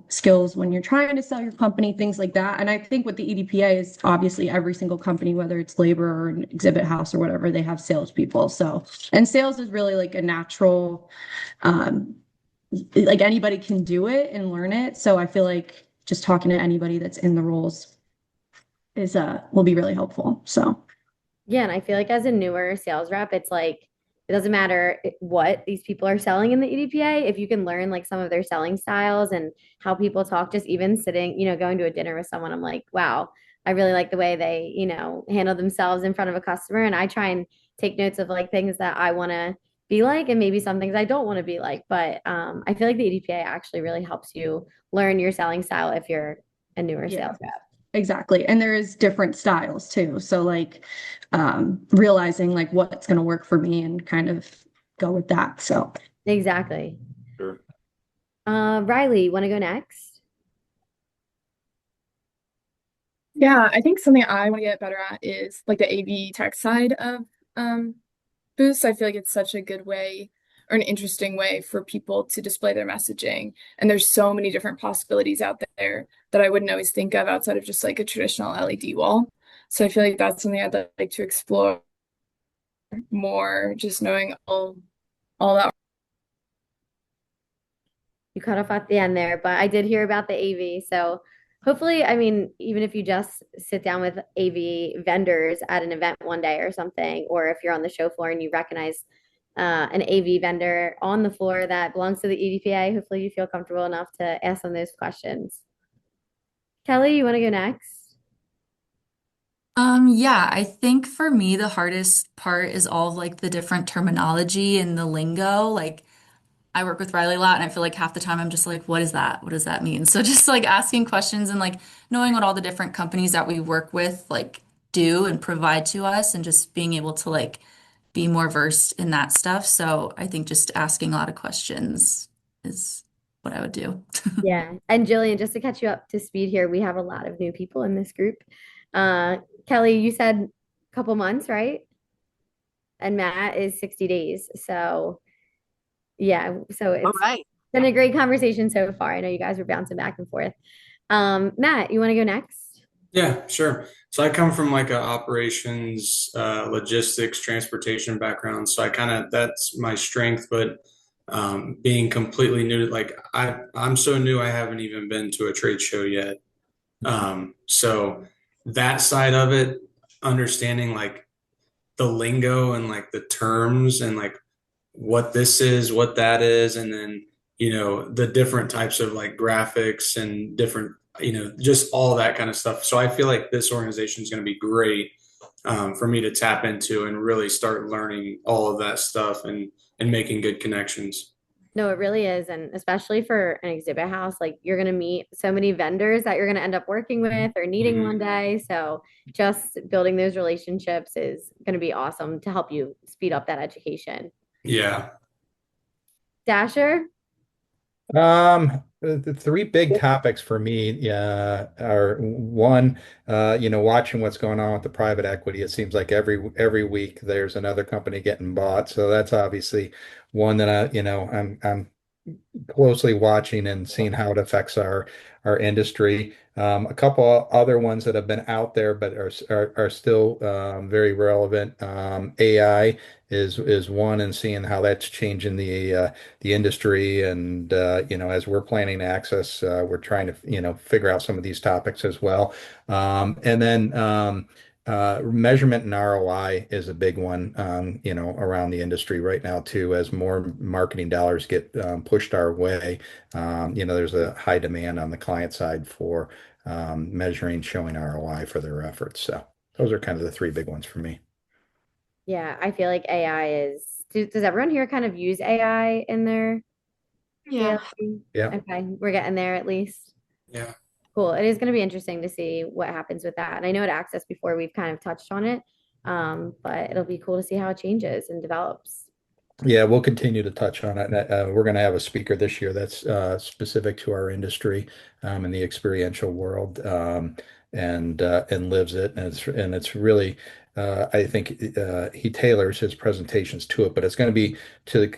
Speaker 9: skills when you're trying to sell your company, things like that. And I think with the EDPA is obviously every single company, whether it's labor or an exhibit house or whatever, they have salespeople. So, and sales is really like a natural, like anybody can do it and learn it. So I feel like just talking to anybody that's in the roles is will be really helpful. So
Speaker 4: Yeah, and I feel like as a newer sales rep, it's like it doesn't matter what these people are selling in the EDPA. If you can learn like some of their selling styles and how people talk, just even sitting, going to a dinner with someone, I'm like, wow, I really like the way they, handle themselves in front of a customer. And I try and take notes of like things that I want to be like and maybe some things I don't want to be like. But I feel like the EDPA actually really helps you learn your selling style if you're a newer
Speaker 9: yeah.
Speaker 4: sales rep.
Speaker 9: Exactly. And there is different styles too. So like realizing like what's going to work for me and kind of go with that. So
Speaker 4: Exactly.
Speaker 6: Sure.
Speaker 4: Riley, want to go next?
Speaker 8: Yeah, I think something I want to get better at is like the AV tech side of booths. I feel like it's such a good way or an interesting way for people to display their messaging. And there's so many different possibilities out there that I wouldn't always think of outside of just like a traditional LED wall. So I feel like that's something I'd like to explore more, just knowing all that.
Speaker 4: You cut off at the end there, but I did hear about the AV. So hopefully, I mean, even if you just sit down with AV vendors at an event one day or something, or if you're on the show floor and you recognize an AV vendor on the floor that belongs to the EDPA, hopefully you feel comfortable enough to ask them those questions. Kelly, you want to go next?
Speaker 7: Yeah, I think for me, the hardest part is all of like the different terminology and the lingo. Like, I work with Riley a lot, and I feel like half the time I'm just like, what is that? What does that mean? So just like asking questions and like knowing what all the different companies that we work with like do and provide to us, and just being able to like be more versed in that stuff. So I think just asking a lot of questions is what I would do.
Speaker 4: Yeah. And Jillian, just to catch you up to speed here, we have a lot of new people in this group. Uh, Kelly, you said a couple months, right? And Matt is 60 days. So yeah, so
Speaker 2: All
Speaker 4: it's
Speaker 2: right.
Speaker 4: been a great conversation so far. I know you guys were bouncing back and forth. Matt, you want to go next?
Speaker 10: Yeah, sure. So I come from like a operations, logistics, transportation background. So I kind of that's my strength, but being completely new to like I'm so new I haven't even been to a trade show yet. So that side of it, understanding like the lingo and like the terms and like what this is, what that is, and then, the different types of like graphics and different, just all that kind of stuff. So I feel like this organization is going to be great for me to tap into and really start learning all of that stuff and making good connections.
Speaker 4: No, it really is. And especially for an exhibit house, like you're going to meet so many vendors that you're going to end up working with or needing one
Speaker 10: Mhm.
Speaker 4: day. So just building those relationships is going to be awesome to help you speed up that education.
Speaker 10: Yeah.
Speaker 4: Dasher?
Speaker 5: The three big topics for me, are one, watching what's going on with the private equity. It seems like every week there's another company getting bought. So that's obviously one that I'm closely watching and seeing how it affects our industry. A couple other ones that have been out there but are still very relevant. AI is one, and seeing how that's changing the industry. And as we're planning Access, we're trying to figure out some of these topics as well. And then measurement and ROI is a big one, around the industry right now too, as more marketing dollars get pushed our way. There's a high demand on the client side for measuring, showing ROI for their efforts. So those are kind of the three big ones for me.
Speaker 4: Yeah, I feel like AI is. Does everyone here kind of use AI in their
Speaker 2: Yeah.
Speaker 4: daily?
Speaker 5: Yeah.
Speaker 4: Okay, we're getting there at least.
Speaker 10: Yeah.
Speaker 4: Cool. It is going to be interesting to see what happens with that. And I know at Access before we've kind of touched on it, but it'll be cool to see how it changes and develops.
Speaker 5: Yeah, we'll continue to touch on it. We're going to have a speaker this year that's specific to our industry, in the experiential world, and lives it. And it's really, I think, he tailors his presentations to it, but it's going to be to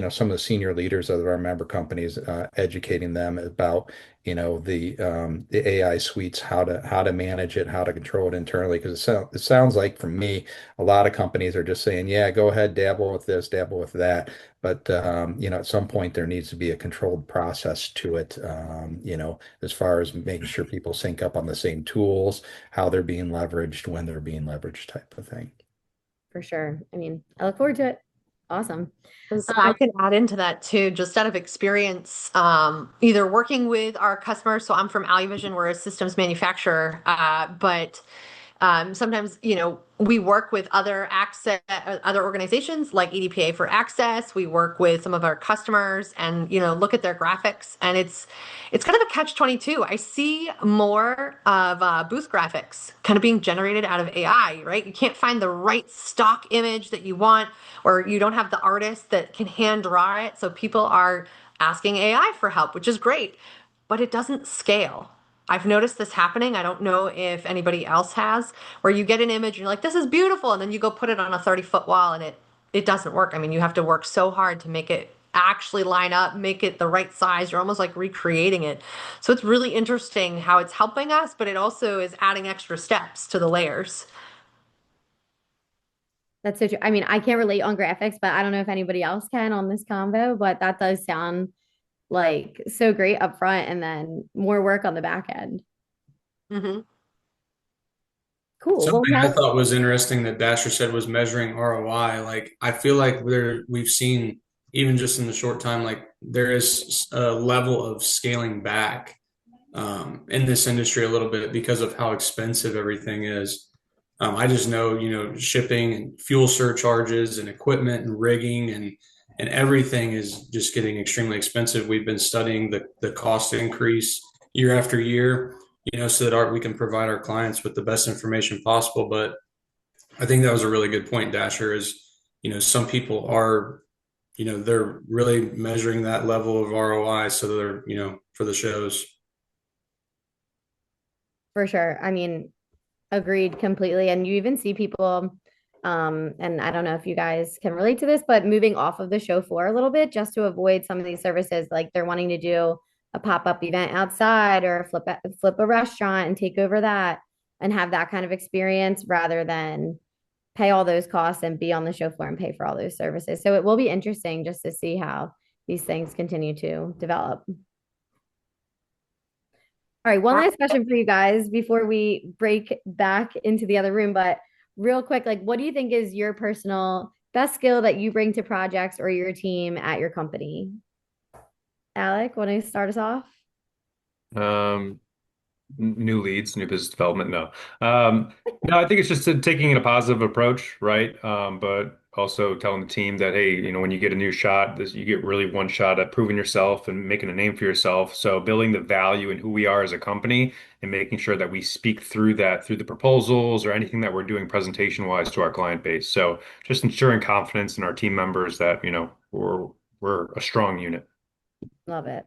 Speaker 5: some of the senior leaders of our member companies, educating them about the AI suites, how to manage it, how to control it internally. Because it sounds like, from me, a lot of companies are just saying, yeah, go ahead, dabble with this, dabble with that. But, at some point there needs to be a controlled process to it, as far as making sure people sync up on the same tools, how they're being leveraged, when they're being leveraged, type of thing.
Speaker 4: For sure. I mean, I look forward to it. Awesome.
Speaker 2: I can add into that too, just out of experience, either working with our customers. So I'm from AluVision, we're a systems manufacturer, but sometimes, we work with other organizations like EDPA for Access. We work with some of our customers and, look at their graphics, and it's kind of a catch-22. I see more of booth graphics kind of being generated out of AI, right? You can't find the right stock image that you want, or you don't have the artist that can hand draw it. So people are asking AI for help, which is great, but it doesn't scale. I've noticed this happening. I don't know if anybody else has, where you get an image and you're like, this is beautiful. And then you go put it on a 30-foot wall and it doesn't work. I mean, you have to work so hard to make it actually line up, make it the right size. You're almost like recreating it. So it's really interesting how it's helping us, but it also is adding extra steps to the layers.
Speaker 4: That's so true. I mean, I can't relate on graphics, but I don't know if anybody else can on this combo, but that does sound like so great up front and then more work on the back end.
Speaker 2: Mm-hmm.
Speaker 4: Cool. Well,
Speaker 10: Something I thought was interesting that Dasher said was measuring ROI. Like, I feel like we've seen, even just in the short time, like there is a level of scaling back in this industry a little bit because of how expensive everything is. I just know, shipping and fuel surcharges and equipment and rigging and everything is just getting extremely expensive. We've been studying the cost increase year after year, so that we can provide our clients with the best information possible. But I think that was a really good point, Dasher, is, some people are, they're really measuring that level of ROI. So they're, for the shows.
Speaker 4: For sure. I mean, agreed completely. And you even see people, and I don't know if you guys can relate to this, but moving off of the show floor a little bit just to avoid some of these services. Like they're wanting to do a pop-up event outside or flip a restaurant and take over that and have that kind of experience rather than pay all those costs and be on the show floor and pay for all those services. So it will be interesting just to see how these things continue to develop. All right, one last question for you guys before we break back into the other room. But real quick, like, what do you think is your personal best skill that you bring to projects or your team at your company? Alec, want to start us off?
Speaker 6: New leads, new business development. No, no, I think it's just taking a positive approach, right? But also telling the team that, hey, when you get a new shot, you get really one shot at proving yourself and making a name for yourself. So building the value in who we are as a company and making sure that we speak through that through the proposals or anything that we're doing presentation wise to our client base. So just ensuring confidence in our team members that, we're a strong unit.
Speaker 4: Love it.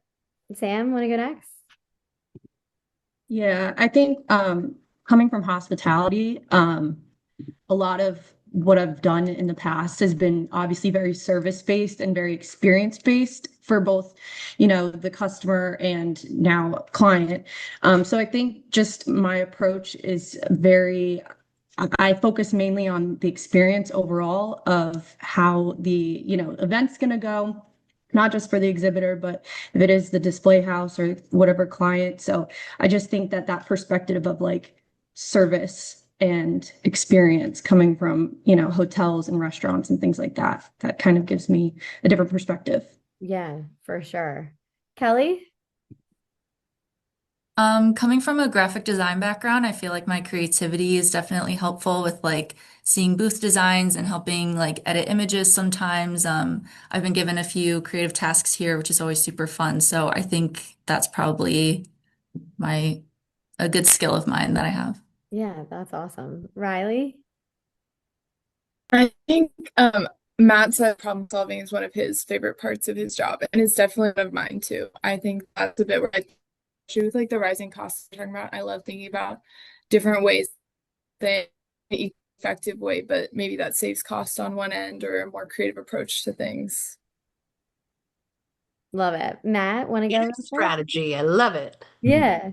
Speaker 4: Sam, want to go next?
Speaker 9: Yeah, I think coming from hospitality, a lot of what I've done in the past has been obviously very service based and very experience based for both, the customer and now client. So I think just my approach is I focus mainly on the experience overall of how the, event's going to go, not just for the exhibitor, but if it is the display house or whatever client. So I just think that perspective of like service and experience coming from, hotels and restaurants and things like that kind of gives me a different perspective.
Speaker 4: Yeah, for sure. Kelly?
Speaker 7: Coming from a graphic design background, I feel like my creativity is definitely helpful with like seeing booth designs and helping like edit images sometimes. I've been given a few creative tasks here, which is always super fun. So I think that's probably a good skill of mine that I have.
Speaker 4: Yeah, that's awesome. Riley?
Speaker 8: I think Matt said problem solving is one of his favorite parts of his job, and it's definitely one of mine too. I think that's a bit where especially with like the rising costs we're talking about, I love thinking about different ways that effective way, but maybe that saves cost on one end or a more creative approach to things.
Speaker 4: Love it. Matt, want to go?
Speaker 2: Strategy. I love it.
Speaker 4: Yeah.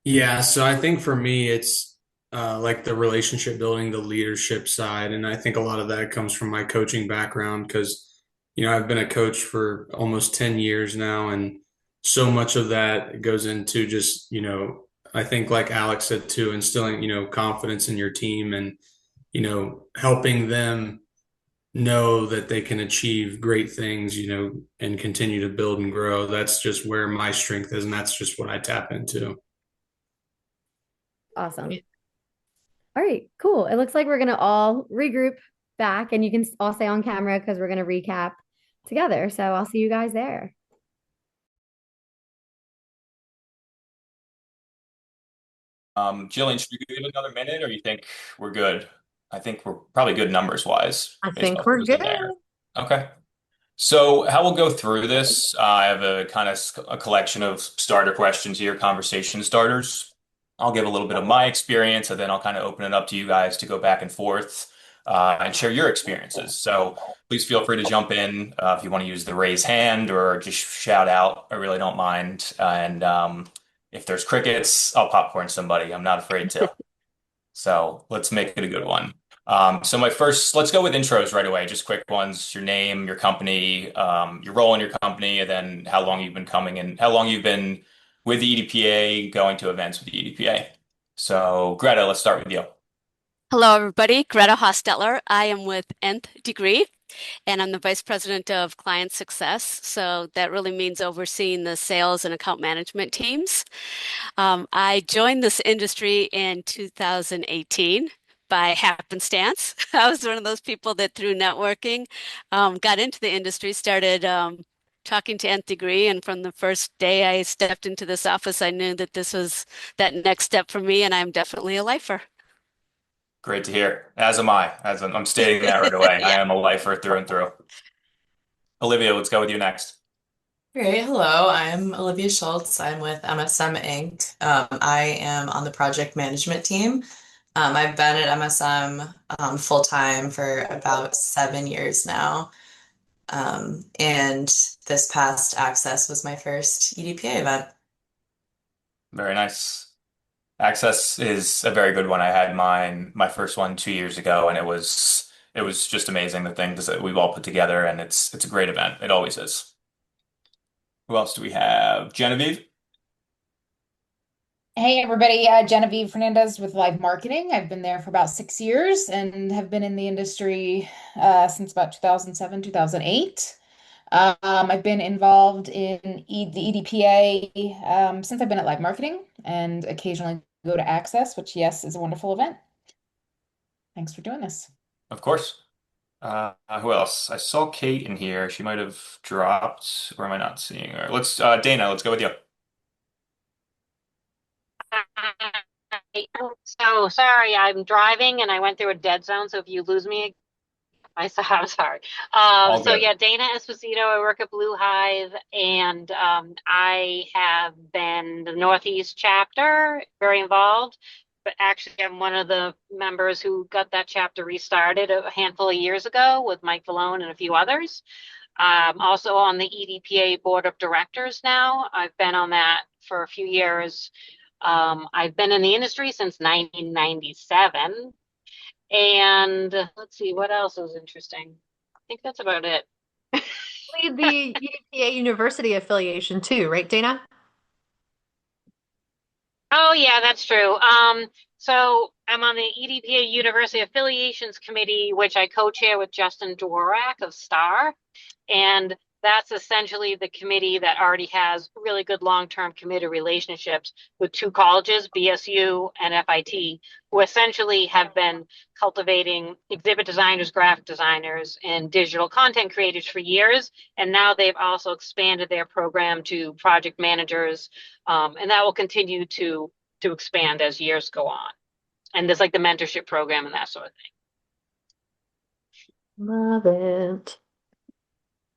Speaker 10: Yeah, so I think for me, it's like the relationship building, the leadership side. And I think a lot of that comes from my coaching background because, I've been a coach for almost 10 years now. And so much of that goes into just, I think like Alex said too, instilling, confidence in your team and, helping them know that they can achieve great things, and continue to build and grow. That's just where my strength is. And that's just what I tap into.
Speaker 4: Awesome. All right, cool. It looks like we're going to all regroup back and you can all stay on camera because we're going to recap together. So I'll see you guys there.
Speaker 3: Jillian, should we give it another minute or you think we're good? I think we're probably good numbers wise.
Speaker 2: I think we're good.
Speaker 3: Okay. So how we'll go through this, I have a kind of a collection of starter questions here, conversation starters. I'll give a little bit of my experience and then I'll kind of open it up to you guys to go back and forth and share your experiences. So please feel free to jump in if you want to use the raise hand or just shout out. I really don't mind. And if there's crickets, I'll popcorn somebody. I'm not afraid to. So let's make it a good one. So let's go with intros right away. Just quick ones, your name, your company, your role in your company, and then how long you've been coming and how long you've been with the EDPA, going to events with the EDPA. So Greta, let's start with you.
Speaker 11: Hello, everybody. Greta Hostetler. I am with Nth Degree. and I'm the Vice President of Client Success. So that really means overseeing the sales and account management teams. I joined this industry in 2018 by happenstance. I was one of those people that through networking got into the industry, started talking to Nth Degree, and from the first day I stepped into this office, I knew that this was that next step for me, and I'm definitely a lifer.
Speaker 3: Great to hear. As am I. I'm stating that right away. I
Speaker 11: Yeah.
Speaker 3: am a lifer through and through. Olivia, let's go with you next.
Speaker 12: Great. Hello, I'm Olivia Schultz. I'm with MSM Inc. I am on the project management team. I've been at MSM full time for about 7 years now. And this past Access was my first EDPA event.
Speaker 3: Very nice. Access is a very good one. I had my first one 2 years ago, and it was just amazing the things that we've all put together, and it's a great event. It always is. Who else do we have? Genevieve?
Speaker 13: Hey everybody, Genevieve Fernandez with Live Marketing. I've been there for about 6 years and have been in the industry since about 2007, 2008. I've been involved in the EDPA since I've been at Live Marketing and occasionally go to Access, which, yes, is a wonderful event. Thanks for doing this.
Speaker 3: Of course. Who else? I saw Kate in here. She might have dropped, or am I not seeing her? Dana, let's go with you.
Speaker 14: Hi. So sorry, I'm driving and I went through a dead zone. So if you lose me, I'm sorry.
Speaker 3: All
Speaker 14: So
Speaker 3: good.
Speaker 14: yeah, Dana Esposito. I work at Blue Hive, and I have been the Northeast chapter, very involved. But actually, I'm one of the members who got that chapter restarted a handful of years ago with Mike Valone and a few others. Also on the EDPA board of directors now. I've been on that for a few years. I've been in the industry since 1997. And let's see, what else is interesting? I think that's about it.
Speaker 2: Lead the EDPA University affiliation too, right, Dana?
Speaker 14: Oh, yeah, that's true. So I'm on the EDPA University Affiliations Committee, which I co-chair with Justin Dworak of STAR. And that's essentially the committee that already has really good long-term committed relationships with two colleges, BSU and FIT, who essentially have been cultivating exhibit designers, graphic designers, and digital content creators for years. And now they've also expanded their program to project managers, and that will continue to expand as years go on. And there's like the mentorship program and that sort of thing.
Speaker 2: Love it.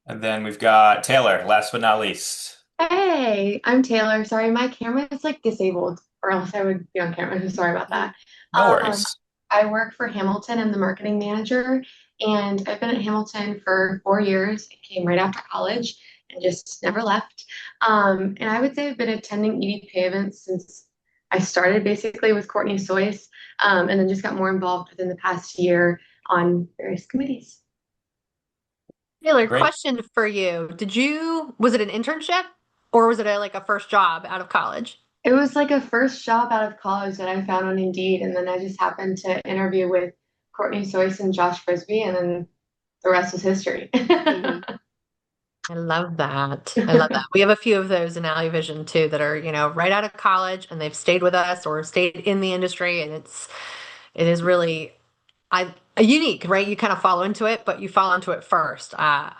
Speaker 3: And then we've got Taylor, last but not least.
Speaker 15: Hey, I'm Taylor. Sorry, my camera is like disabled, or else I would be on camera. So sorry about that.
Speaker 3: No worries.
Speaker 15: I work for Hamilton. I'm the marketing manager, and I've been at Hamilton for 4 years. I came right after college and just never left. And I would say I've been attending EDPA events since I started basically with Courtney Soyce, and then just got more involved within the past year on various committees.
Speaker 2: Taylor,
Speaker 3: Great.
Speaker 2: question for you. Was it an internship or was it like a first job out of college?
Speaker 15: It was like a first job out of college that I found on Indeed, and then I just happened to interview with Courtney Soyce and Josh Frisbee, and then the rest was history.
Speaker 2: I love that. I love that. We have a few of those in Alley Vision too that are, right out of college and they've stayed with us or stayed in the industry, and it is really unique, right? You kind of fall into it, but you fall into it first.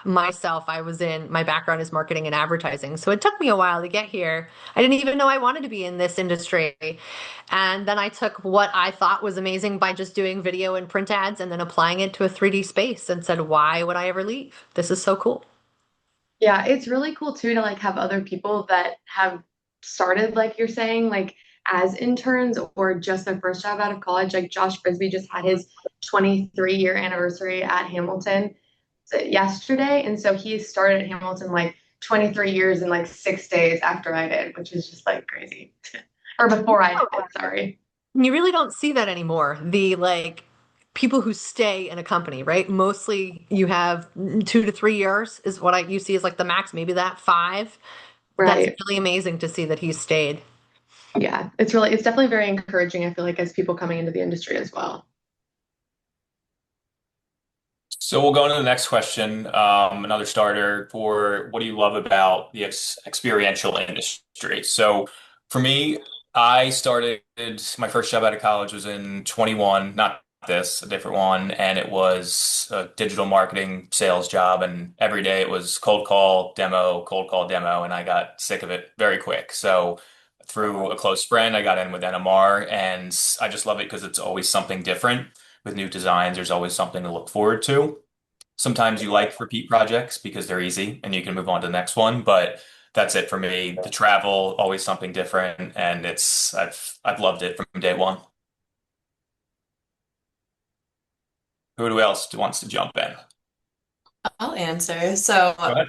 Speaker 2: Myself, my background is marketing and advertising. So it took me a while to get here. I didn't even know I wanted to be in this industry. And then I took what I thought was amazing by just doing video and print ads and then applying it to a 3D space and said, why would I ever leave? This is so cool.
Speaker 15: Yeah, it's really cool too to like have other people that have started, like you're saying, like as interns or just their first job out of college. Like Josh Frisbee just had his 23-year anniversary at Hamilton yesterday. And so he started at Hamilton like 23 years in like 6 days after I did, which is just like crazy. Or before I did, sorry.
Speaker 2: You really don't see that anymore. The like people who stay in a company, right? Mostly you have 2 to 3 years is what you see as like the max, maybe that 5.
Speaker 15: Right.
Speaker 2: That's really amazing to see that he's stayed.
Speaker 15: Yeah, it's definitely very encouraging, I feel like, as people coming into the industry as well.
Speaker 3: So we'll go into the next question. Another starter for what do you love about the experiential industry? So for me, I started my first job out of college was in 21, not this, a different one, and it was a digital marketing sales job. And every day it was cold call, demo, and I got sick of it very quick. So through a close friend, I got in with NMR, and I just love it because it's always something different with new designs. There's always something to look forward to. Sometimes you like repeat projects because they're easy and you can move on to the next one, but that's it for me. The travel, always something different, and I've loved it from day one. Who else wants to jump in?
Speaker 12: I'll answer. So,
Speaker 3: Go ahead.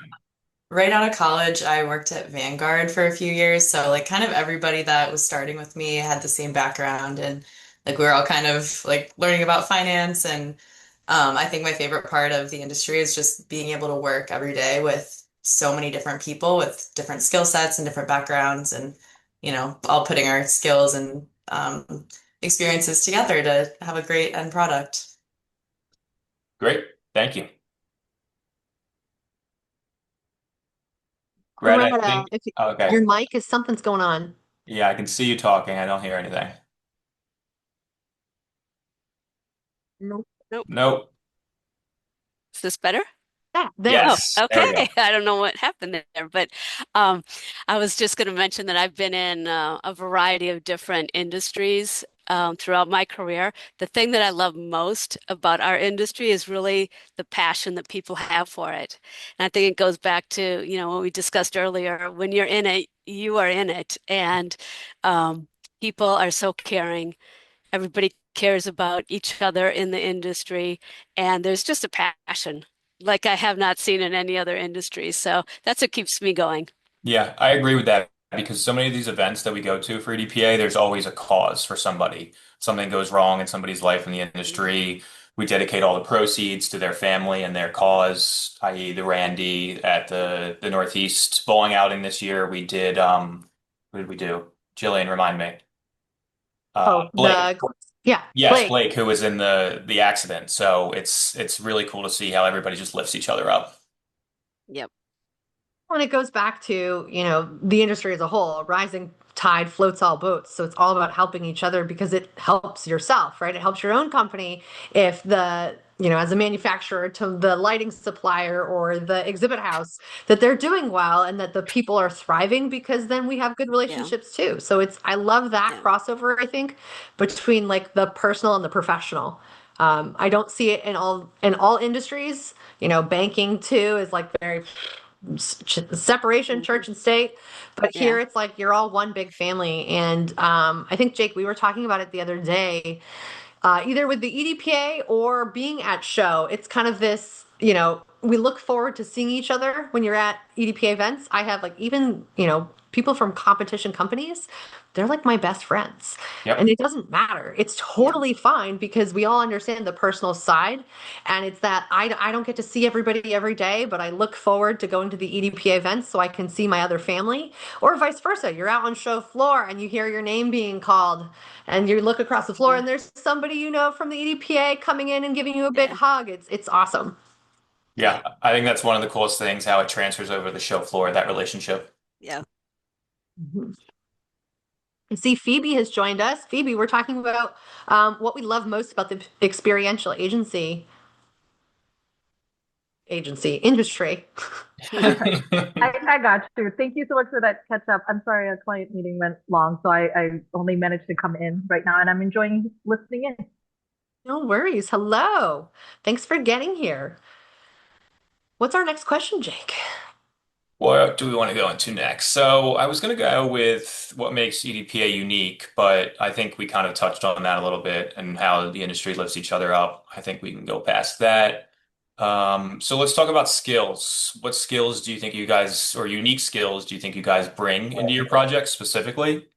Speaker 12: right out of college, I worked at Vanguard for a few years. So, like, kind of everybody that was starting with me had the same background, and like we were all kind of like learning about finance. And I think my favorite part of the industry is just being able to work every day with so many different people with different skill sets and different backgrounds, and all putting our skills and experiences together to have a great end product.
Speaker 3: Great. Thank you. Greta, I
Speaker 2: Loretta,
Speaker 3: think, okay.
Speaker 2: your mic is something's going on.
Speaker 3: Yeah, I can see you talking. I don't hear anything.
Speaker 2: Nope.
Speaker 11: Nope.
Speaker 3: Nope.
Speaker 11: Is this better?
Speaker 2: Yeah, there.
Speaker 3: Yes.
Speaker 11: Oh,
Speaker 3: There we go.
Speaker 11: okay. I don't know what happened there, but I was just going to mention that I've been in a variety of different industries throughout my career. The thing that I love most about our industry is really the passion that people have for it. And I think it goes back to, what we discussed earlier. When you're in it, you are in it. And people are so caring. Everybody cares about each other in the industry, and there's just a passion like I have not seen in any other industry. So that's what keeps me going.
Speaker 3: Yeah, I agree with that because so many of these events that we go to for EDPA, there's always a cause for somebody. Something goes wrong in somebody's life in the industry. We dedicate all the proceeds to their family and their cause, i.e. the Randy at the Northeast bowling outing this year. We did what did we do? Jillian, remind me.
Speaker 2: Oh,
Speaker 3: Blake.
Speaker 2: yeah,
Speaker 3: Yes,
Speaker 2: Blake.
Speaker 3: Blake, who was in the accident. So it's really cool to see how everybody just lifts each other up.
Speaker 11: Yep.
Speaker 2: When it goes back to, the industry as a whole, rising tide floats all boats. So it's all about helping each other because it helps yourself, right? It helps your own company if as a manufacturer to the lighting supplier or the exhibit house, that they're doing well and that the people are thriving because then we have good relationships too. So I love that crossover, I think, between like the personal and the professional. I don't see it in all industries. Banking too is like very separation, church and state. But here it's like you're all one big family. And I think, Jake, we were talking about it the other day, either with the EDPA or being at show. It's kind of this, we look forward to seeing each other when you're at EDPA events. I have like even, people from competition companies, they're like my best friends.
Speaker 3: Yep.
Speaker 2: And it doesn't matter. It's totally fine because we all understand the personal side. And it's that I don't get to see everybody every day, but I look forward to going to the EDPA events so I can see my other family. Or vice versa. You're out on show floor and you hear your name being called and you look across the floor and there's somebody from the EDPA coming in and giving you a big hug. It's awesome.
Speaker 3: Yeah, I think that's one of the coolest things, how it transfers over the show floor, that relationship.
Speaker 11: Yeah.
Speaker 2: Mhm. See, Phoebe has joined us. Phoebe, we're talking about what we love most about the experiential industry.
Speaker 16: I got you. Thank you so much for that catch up. I'm sorry, a client meeting went long, so I only managed to come in right now, and I'm enjoying listening in.
Speaker 2: No worries. Hello. Thanks for getting here. What's our next question, Jake?
Speaker 3: What do we want to go into next? So I was going to go with what makes EDPA unique, but I think we kind of touched on that a little bit and how the industry lifts each other up. I think we can go past that. So let's talk about skills. What skills do you think you guys, or unique skills, do you think you guys bring into your project specifically?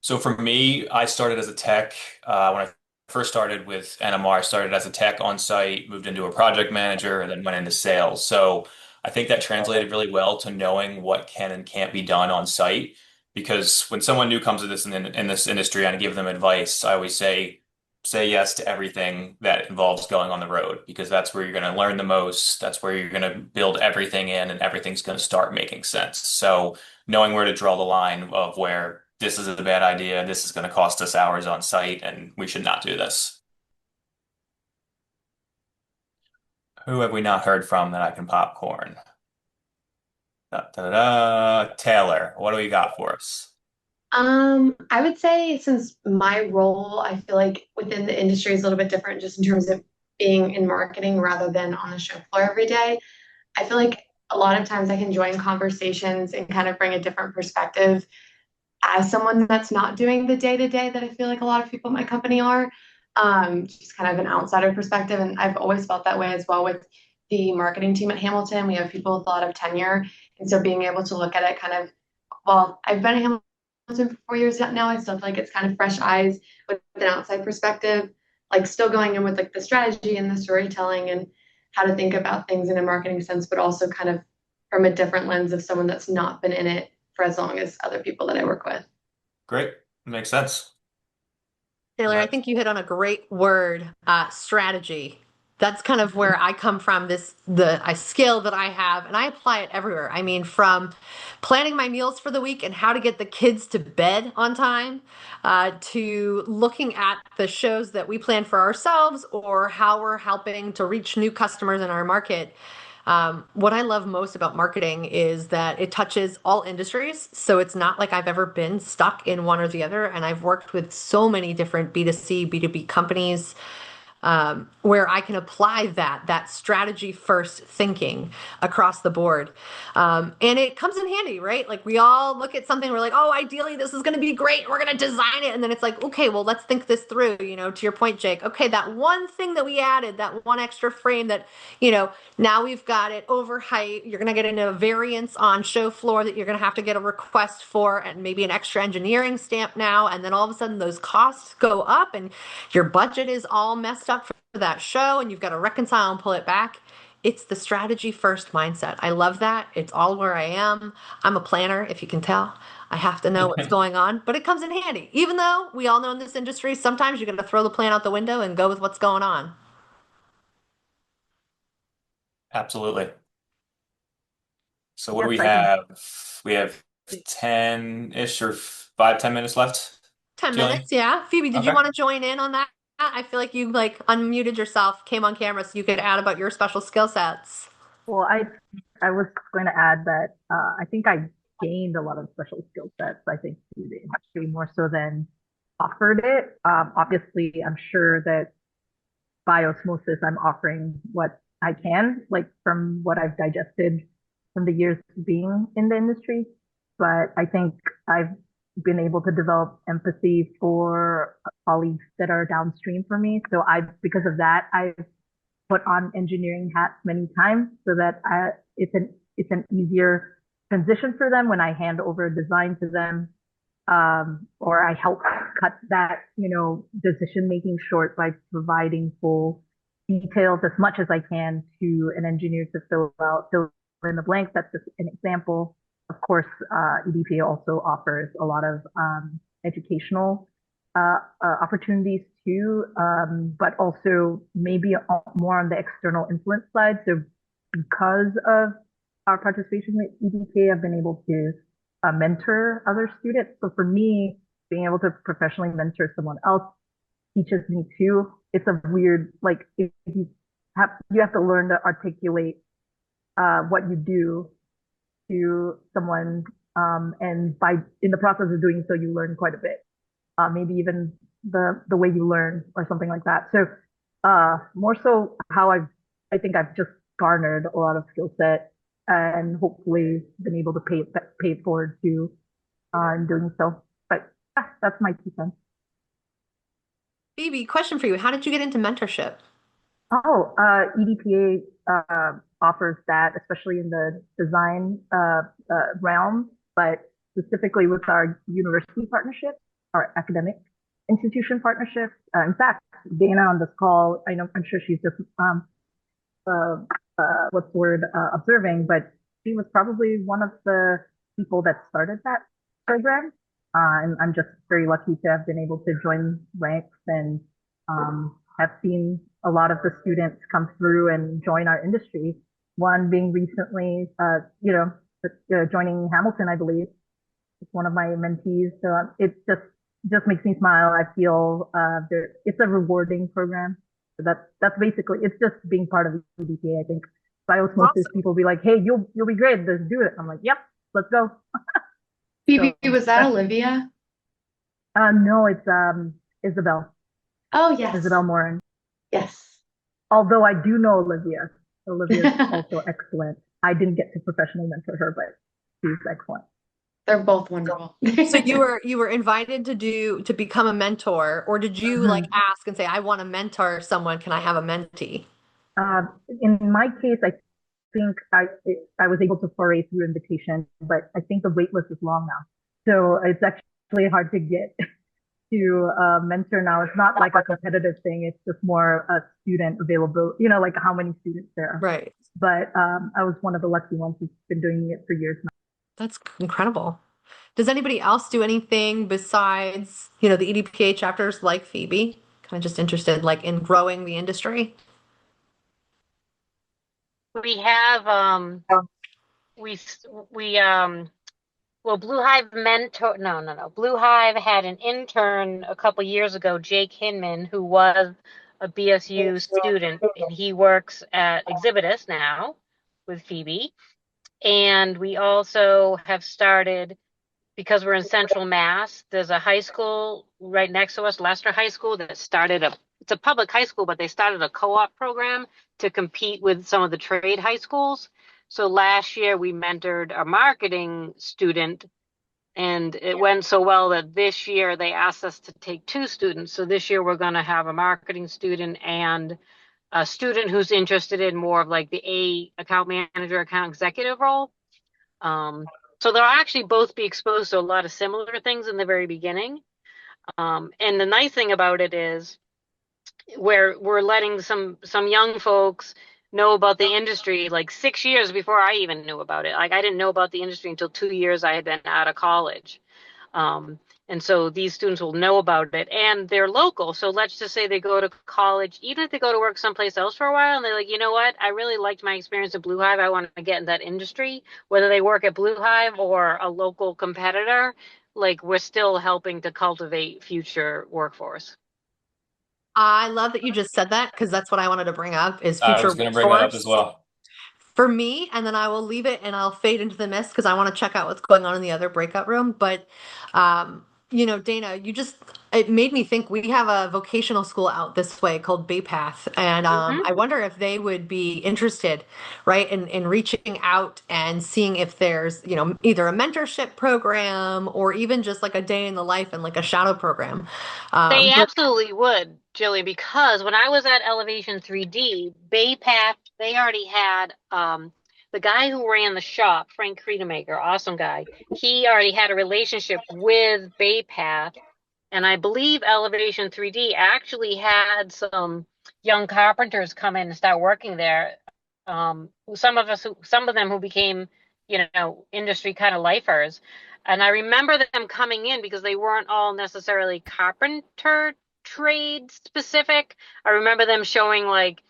Speaker 3: So for me, I started as a tech. When I first started with NMR, I started as a tech on site, moved into a project manager, and then went into sales. So I think that translated really well to knowing what can and can't be done on site. Because when someone new comes to this in this industry and I give them advice, I always say, say yes to everything that involves going on the road because that's where you're going to learn the most. That's where you're going to build everything in and everything's going to start making sense. So knowing where to draw the line of where this is a bad idea, this is going to cost us hours on site, and we should not do this. Who have we not heard from that I can popcorn? Da, da, da, da. Taylor, what do we got for us?
Speaker 15: I would say since my role, I feel like within the industry is a little bit different just in terms of being in marketing rather than on the show floor every day. I feel like a lot of times I can join conversations and kind of bring a different perspective as someone that's not doing the day to day that I feel like a lot of people in my company are. Just kind of an outsider perspective. And I've always felt that way as well with the marketing team at Hamilton. We have people with a lot of tenure. And so being able to look at it kind of, well, I've been at Hamilton for 4 years now. I still feel like it's kind of fresh eyes with an outside perspective, like still going in with like the strategy and the storytelling and how to think about things in a marketing sense, but also kind of from a different lens of someone that's not been in it for as long as other people that I work with.
Speaker 3: Great. Makes sense.
Speaker 2: Taylor, I think you hit on a great word, strategy. That's kind of where I come from, the skill that I have, and I apply it everywhere. I mean, from planning my meals for the week and how to get the kids to bed on time, to looking at the shows that we plan for ourselves or how we're helping to reach new customers in our market. What I love most about marketing is that it touches all industries. So it's not like I've ever been stuck in one or the other. And I've worked with so many different B2C, B2B companies where I can apply that strategy first thinking across the board. And it comes in handy, right? Like we all look at something, we're like, oh, ideally this is going to be great. We're going to design it. And then it's like, okay, well, let's think this through, to your point, Jake. Okay, that one thing that we added, that one extra frame that, now we've got it over height. You're going to get into a variance on show floor that you're going to have to get a request for and maybe an extra engineering stamp now. And then all of a sudden those costs go up and your budget is all messed up for that show and you've got to reconcile and pull it back. It's the strategy first mindset. I love that. It's all where I am. I'm a planner, if you can tell. I have to know what's going on, but it comes in handy. Even though we all know in this industry, sometimes you're going to throw the plan out the window and go with what's going on.
Speaker 3: Absolutely. So what do we have? We have 10-ish or 5-10 minutes left.
Speaker 2: 10
Speaker 3: Jillian?
Speaker 2: minutes, yeah. Phoebe, did you
Speaker 3: Okay.
Speaker 2: want to join in on that? I feel like you unmuted yourself, came on camera, so you could add about your special skill sets.
Speaker 16: Well, I was going to add that I think I gained a lot of special skill sets, I think, through the industry more so than offered it. Obviously, I'm sure that by osmosis, I'm offering what I can, like from what I've digested from the years being in the industry. But I think I've been able to develop empathy for colleagues that are downstream for me. So because of that, I've put on engineering hats many times so that it's an easier transition for them when I hand over a design to them, or I help cut that decision making short by providing full details as much as I can to an engineer to fill in the blanks. That's just an example. Of course, EDPA also offers a lot of educational opportunities too, but also maybe more on the external influence side. So because of our participation with EDPA, I've been able to mentor other students. So for me, being able to professionally mentor someone else teaches me too. It's a weird, like, if you have to learn to articulate what you do to someone, and in the process of doing so, you learn quite a bit. Maybe even the way you learn or something like that. So more so how I think I've just garnered a lot of skill set and hopefully been able to pay it forward to in doing so. But yeah, that's my 2 cents.
Speaker 2: Phoebe, question for you. How did you get into mentorship?
Speaker 16: Oh, EDPA offers that, especially in the design realm, but specifically with our university partnerships, our academic institution partnerships. In fact, Dana on this call, I'm sure she's just what's the word, observing, but she was probably one of the people that started that program. And I'm just very lucky to have been able to join ranks and have seen a lot of the students come through and join our industry. One being recently, joining Hamilton, I believe. It's one of my mentees. So it just makes me smile. I feel it's a rewarding program. So that's basically it's just being part of EDPA. I think by osmosis, people be like, "Hey, you'll be great. Let's do it." I'm like, "Yep, let's go."
Speaker 15: Phoebe,
Speaker 16: So
Speaker 15: was that Olivia?
Speaker 16: no, it's Isabel.
Speaker 15: Oh, yes.
Speaker 16: Isabel Morin.
Speaker 15: Yes.
Speaker 16: Although I do know Olivia. Olivia is also excellent. I didn't get to professionally mentor her, but she's excellent.
Speaker 15: They're both wonderful.
Speaker 2: So you were invited to become a mentor, or did you like ask and say, I want to mentor someone, can I have a mentee?
Speaker 16: In my case, I think I was able to foray through invitation, but I think the wait list is long now. So it's actually hard to get to mentor now. It's not like a competitive thing. It's just more a student available, like how many students there are.
Speaker 2: Right.
Speaker 16: But I was one of the lucky ones who's been doing it for years now.
Speaker 2: That's incredible. Does anybody else do anything besides, the EDPA chapters like Phoebe? Kind of just interested like in growing the industry.
Speaker 14: We have Blue Hive mentor no. Blue Hive had an intern a couple years ago, Jake Hinman, who was a BSU student, and he works at Exhibitus now with Phoebe. And we also have started, because we're in Central Mass, there's a high school right next to us, Leicester High School, that started it's a public high school, but they started a co-op program to compete with some of the trade high schools. So last year we mentored a marketing student, and it went so well that this year they asked us to take 2 students. So this year we're going to have a marketing student and a student who's interested in more of like the account manager, account executive role. So they'll actually both be exposed to a lot of similar things in the very beginning. And the nice thing about it is we're letting some young folks know about the industry like 6 years before I even knew about it. Like I didn't know about the industry until 2 years I had been out of college. And so these students will know about it, and they're local. So let's just say they go to college, even if they go to work someplace else for a while, and they're like, you know what, I really liked my experience at Blue Hive. I want to get in that industry, whether they work at Blue Hive or a local competitor. Like we're still helping to cultivate future workforce.
Speaker 2: I love that you just said that because that's what I wanted to bring up is
Speaker 3: I
Speaker 2: future
Speaker 3: was going to bring that up as well.
Speaker 2: for me, and then I will leave it and I'll fade into the mist because I want to check out what's going on in the other breakout room. But, Dana, it made me think we have a vocational school out this way called Baypath. And I wonder if they would be interested, right, in reaching out and seeing if there's, either a mentorship program or even just like a day in the life and like a shadow program.
Speaker 14: They absolutely would, Jilly, because when I was at Elevation 3D, Baypath, they already had the guy who ran the shop, Frank Creedemaker, awesome guy. He already had a relationship with Baypath, and I believe Elevation 3D actually had some young carpenters come in and start working there. Some of them who became, industry kind of lifers. And I remember them coming in because they weren't all necessarily carpenter trade specific. I remember them showing like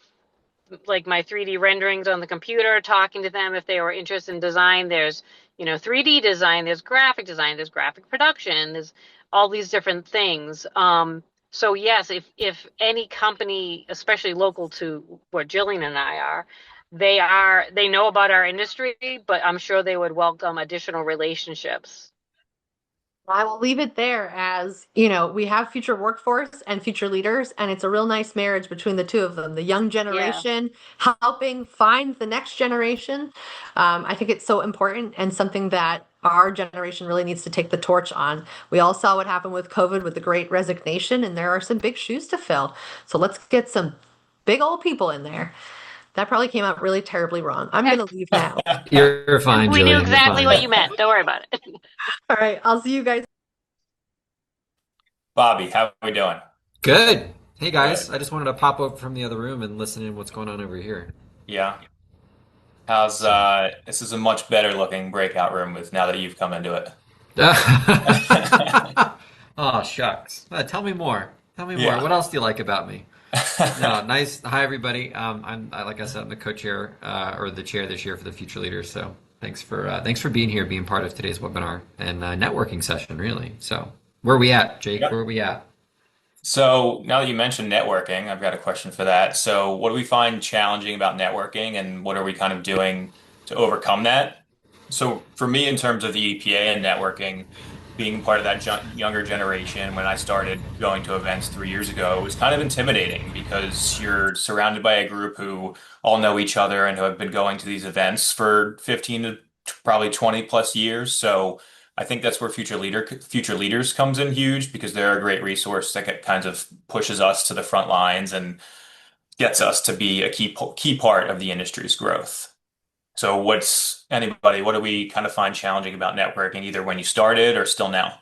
Speaker 14: my 3D renderings on the computer, talking to them if they were interested in design. There's, 3D design, there's graphic design, there's graphic production, there's all these different things. So yes, if any company, especially local to where Jillian and I are, they know about our industry, but I'm sure they would welcome additional relationships.
Speaker 2: I will leave it there as, we have future workforce and future leaders, and it's a real nice marriage between the two of them. The young generation helping find the next generation. I think it's so important and something that our generation really needs to take the torch on. We all saw what happened with COVID with the Great Resignation, and there are some big shoes to fill. So let's get some big old people in there. That probably came out really terribly wrong. I'm going to leave now.
Speaker 1: You're fine,
Speaker 14: We
Speaker 1: Jillian.
Speaker 14: knew exactly what you meant. Don't worry about it.
Speaker 2: All right. I'll see you guys.
Speaker 3: Bobby, how are we doing?
Speaker 1: Good. Hey guys, I just wanted to pop over from the other room and listen in what's going on over here.
Speaker 3: Yeah. This is a much better looking breakout room now that you've come into it.
Speaker 1: Oh, shucks. Tell me more. Tell me more.
Speaker 3: Yeah.
Speaker 1: What else do you like about me? No, nice. Hi, everybody. Like I said, I'm the co-chair or the chair this year for the Future Leaders. So thanks for being here, being part of today's webinar and networking session, really. So where are we at, Jake?
Speaker 3: Yep.
Speaker 1: Where are we at?
Speaker 3: So now that you mentioned networking, I've got a question for that. So what do we find challenging about networking, and what are we kind of doing to overcome that? So for me, in terms of the EDPA and networking, being part of that younger generation, when I started going to events 3 years ago, it was kind of intimidating because you're surrounded by a group who all know each other and who have been going to these events for 15 to probably 20 plus years. So I think that's where Future Leaders comes in huge because they're a great resource that kind of pushes us to the front lines and gets us to be a key part of the industry's growth. So what do we kind of find challenging about networking, either when you started or still now?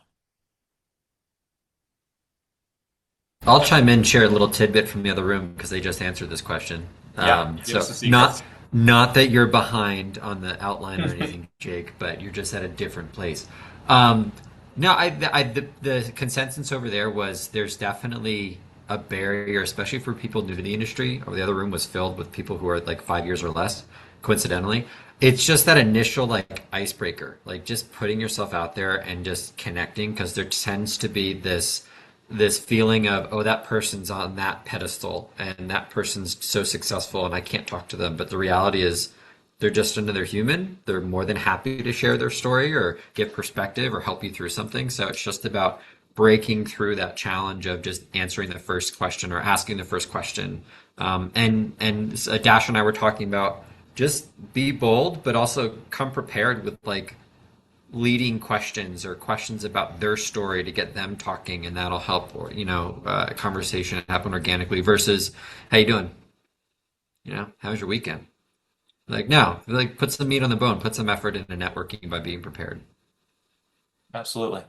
Speaker 1: I'll chime in, share a little tidbit from the other room because they just answered this question.
Speaker 3: Yeah, give
Speaker 1: So
Speaker 3: us the secrets.
Speaker 1: not that you're behind on the outline or anything, Jake, but you're just at a different place. No, the consensus over there was there's definitely a barrier, especially for people new to the industry. Or the other room was filled with people who are like 5 years or less, coincidentally. It's just that initial like icebreaker, like just putting yourself out there and just connecting, because there tends to be this feeling of, oh, that person's on that pedestal and that person's so successful and I can't talk to them. But the reality is they're just another human. They're more than happy to share their story or give perspective or help you through something. So it's just about breaking through that challenge of just answering the first question or asking the first question. And Dash and I were talking about just be bold, but also come prepared with like leading questions or questions about their story to get them talking, and that'll help, or a conversation happen organically versus how you doing, how's your weekend. Like, no, like put some meat on the bone, put some effort into networking by being prepared.
Speaker 3: Absolutely.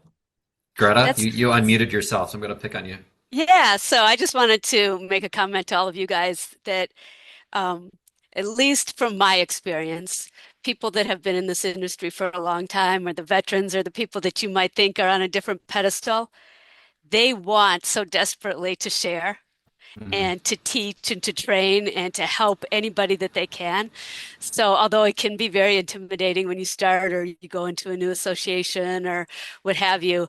Speaker 1: Greta,
Speaker 11: That's
Speaker 1: you unmuted yourself, so I'm going to pick on you.
Speaker 11: Yeah, so I just wanted to make a comment to all of you guys that um, at least from my experience, people that have been in this industry for a long time, or the veterans, or the people that you might think are on a different pedestal, they want so desperately to share
Speaker 1: Mhm.
Speaker 11: and to teach and to train and to help anybody that they can. So, although it can be very intimidating when you start or you go into a new association or what have you,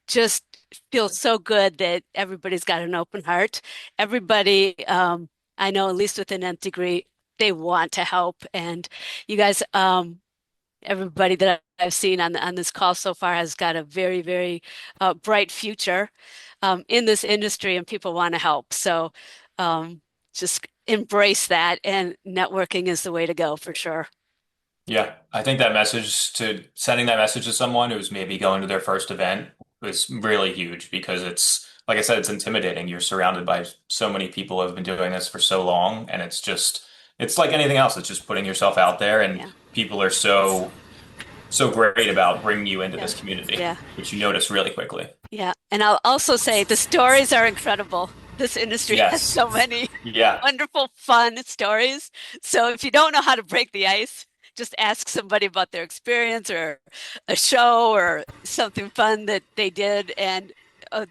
Speaker 11: just feels so good that everybody's got an open heart. Everybody, I know, at least with an nth degree, they want to help. And you guys, everybody that I've seen on this call so far has got a very, very bright future in this industry, and people want to help. So just embrace that, and networking is the way to go for sure.
Speaker 3: Yeah, I think sending that message to someone who's maybe going to their first event was really huge because it's, like I said, it's intimidating. You're surrounded by so many people who have been doing this for so long, and it's like anything else. It's just putting yourself out there, and
Speaker 11: Yeah.
Speaker 3: people are so great about bringing you into
Speaker 11: Yeah.
Speaker 3: this community,
Speaker 11: Yeah.
Speaker 3: which you notice really quickly.
Speaker 11: Yeah. And I'll also say the stories are incredible. This industry has
Speaker 3: Yes.
Speaker 11: so many
Speaker 3: Yeah.
Speaker 11: wonderful, fun stories. So if you don't know how to break the ice, just ask somebody about their experience or a show or something fun that they did, and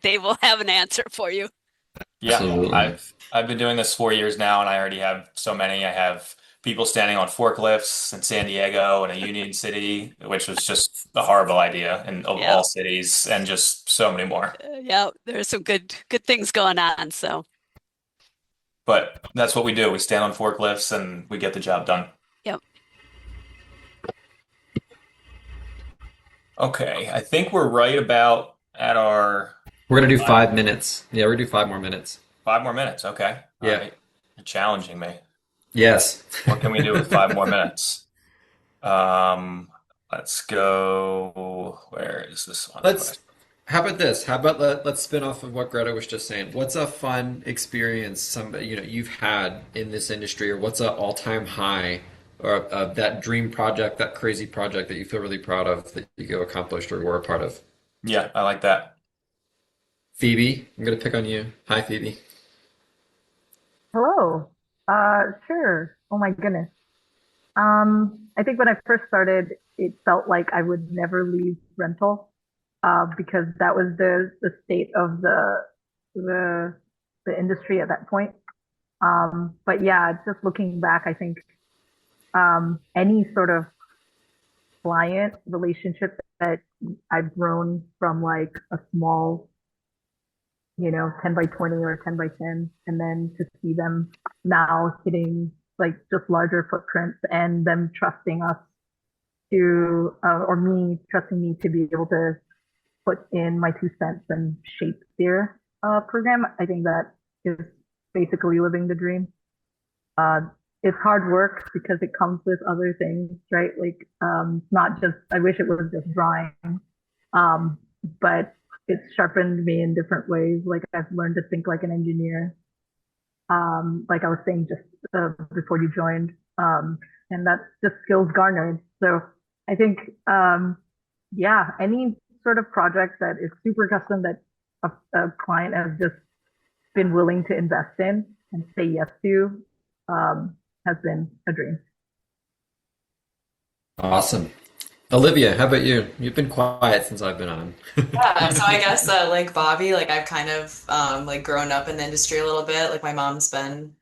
Speaker 11: they will have an answer for you.
Speaker 3: Yeah,
Speaker 1: Absolutely.
Speaker 3: I've been doing this 4 years now, and I already have so many. I have people standing on forklifts in San Diego and a Union City, which was just a horrible idea, and of
Speaker 11: Yeah.
Speaker 3: all cities, and just so many more.
Speaker 11: Yeah, there are some good things going on. So,
Speaker 3: But that's what we do. We stand on forklifts and we get the job done.
Speaker 11: yep.
Speaker 3: Okay, I think we're right about at our
Speaker 1: We're going to do
Speaker 3: 5
Speaker 1: 5 minutes. Yeah, we're going to do 5 more minutes.
Speaker 3: 5 more minutes. Okay. All
Speaker 1: Yeah.
Speaker 3: right. You're challenging me.
Speaker 1: Yes.
Speaker 3: What can we do with 5 more minutes? Um, let's go. Where is this one
Speaker 1: Let's.
Speaker 3: question?
Speaker 1: How about this? How about let's spin off of what Greta was just saying. What's a fun experience somebody you've had in this industry, or what's an all-time high, or that dream project, that crazy project that you feel really proud of that you go accomplished or were a part of?
Speaker 3: Yeah, I like that.
Speaker 1: Phoebe, I'm gonna pick on you. Hi, Phoebe.
Speaker 16: Hello. Sure. Oh my goodness. I think when I first started, it felt like I would never leave rental, because that was the state of the the industry at that point. But yeah, just looking back, I think any sort of client relationship that I've grown from like a small, 10 by 20 or 10 by 10, and then to see them now hitting like just larger footprints and them trusting us to, or me trusting me to be able to put in my 2 cents and shape their program. I think that is basically living the dream. Uh, it's hard work because it comes with other things, right? Like, not just, I wish it was just drawing, but it's sharpened me in different ways. Like, I've learned to think like an engineer, like I was saying just before you joined. And that's just skills garnered. So I think, yeah, any sort of project that is super custom that a client has just been willing to invest in and say yes to, has been a dream.
Speaker 1: Awesome. Olivia, how about you? You've been quiet since I've been on.
Speaker 12: Yeah, so I guess like Bobby, like I've kind of like grown up in the industry a little bit. Like my mom's been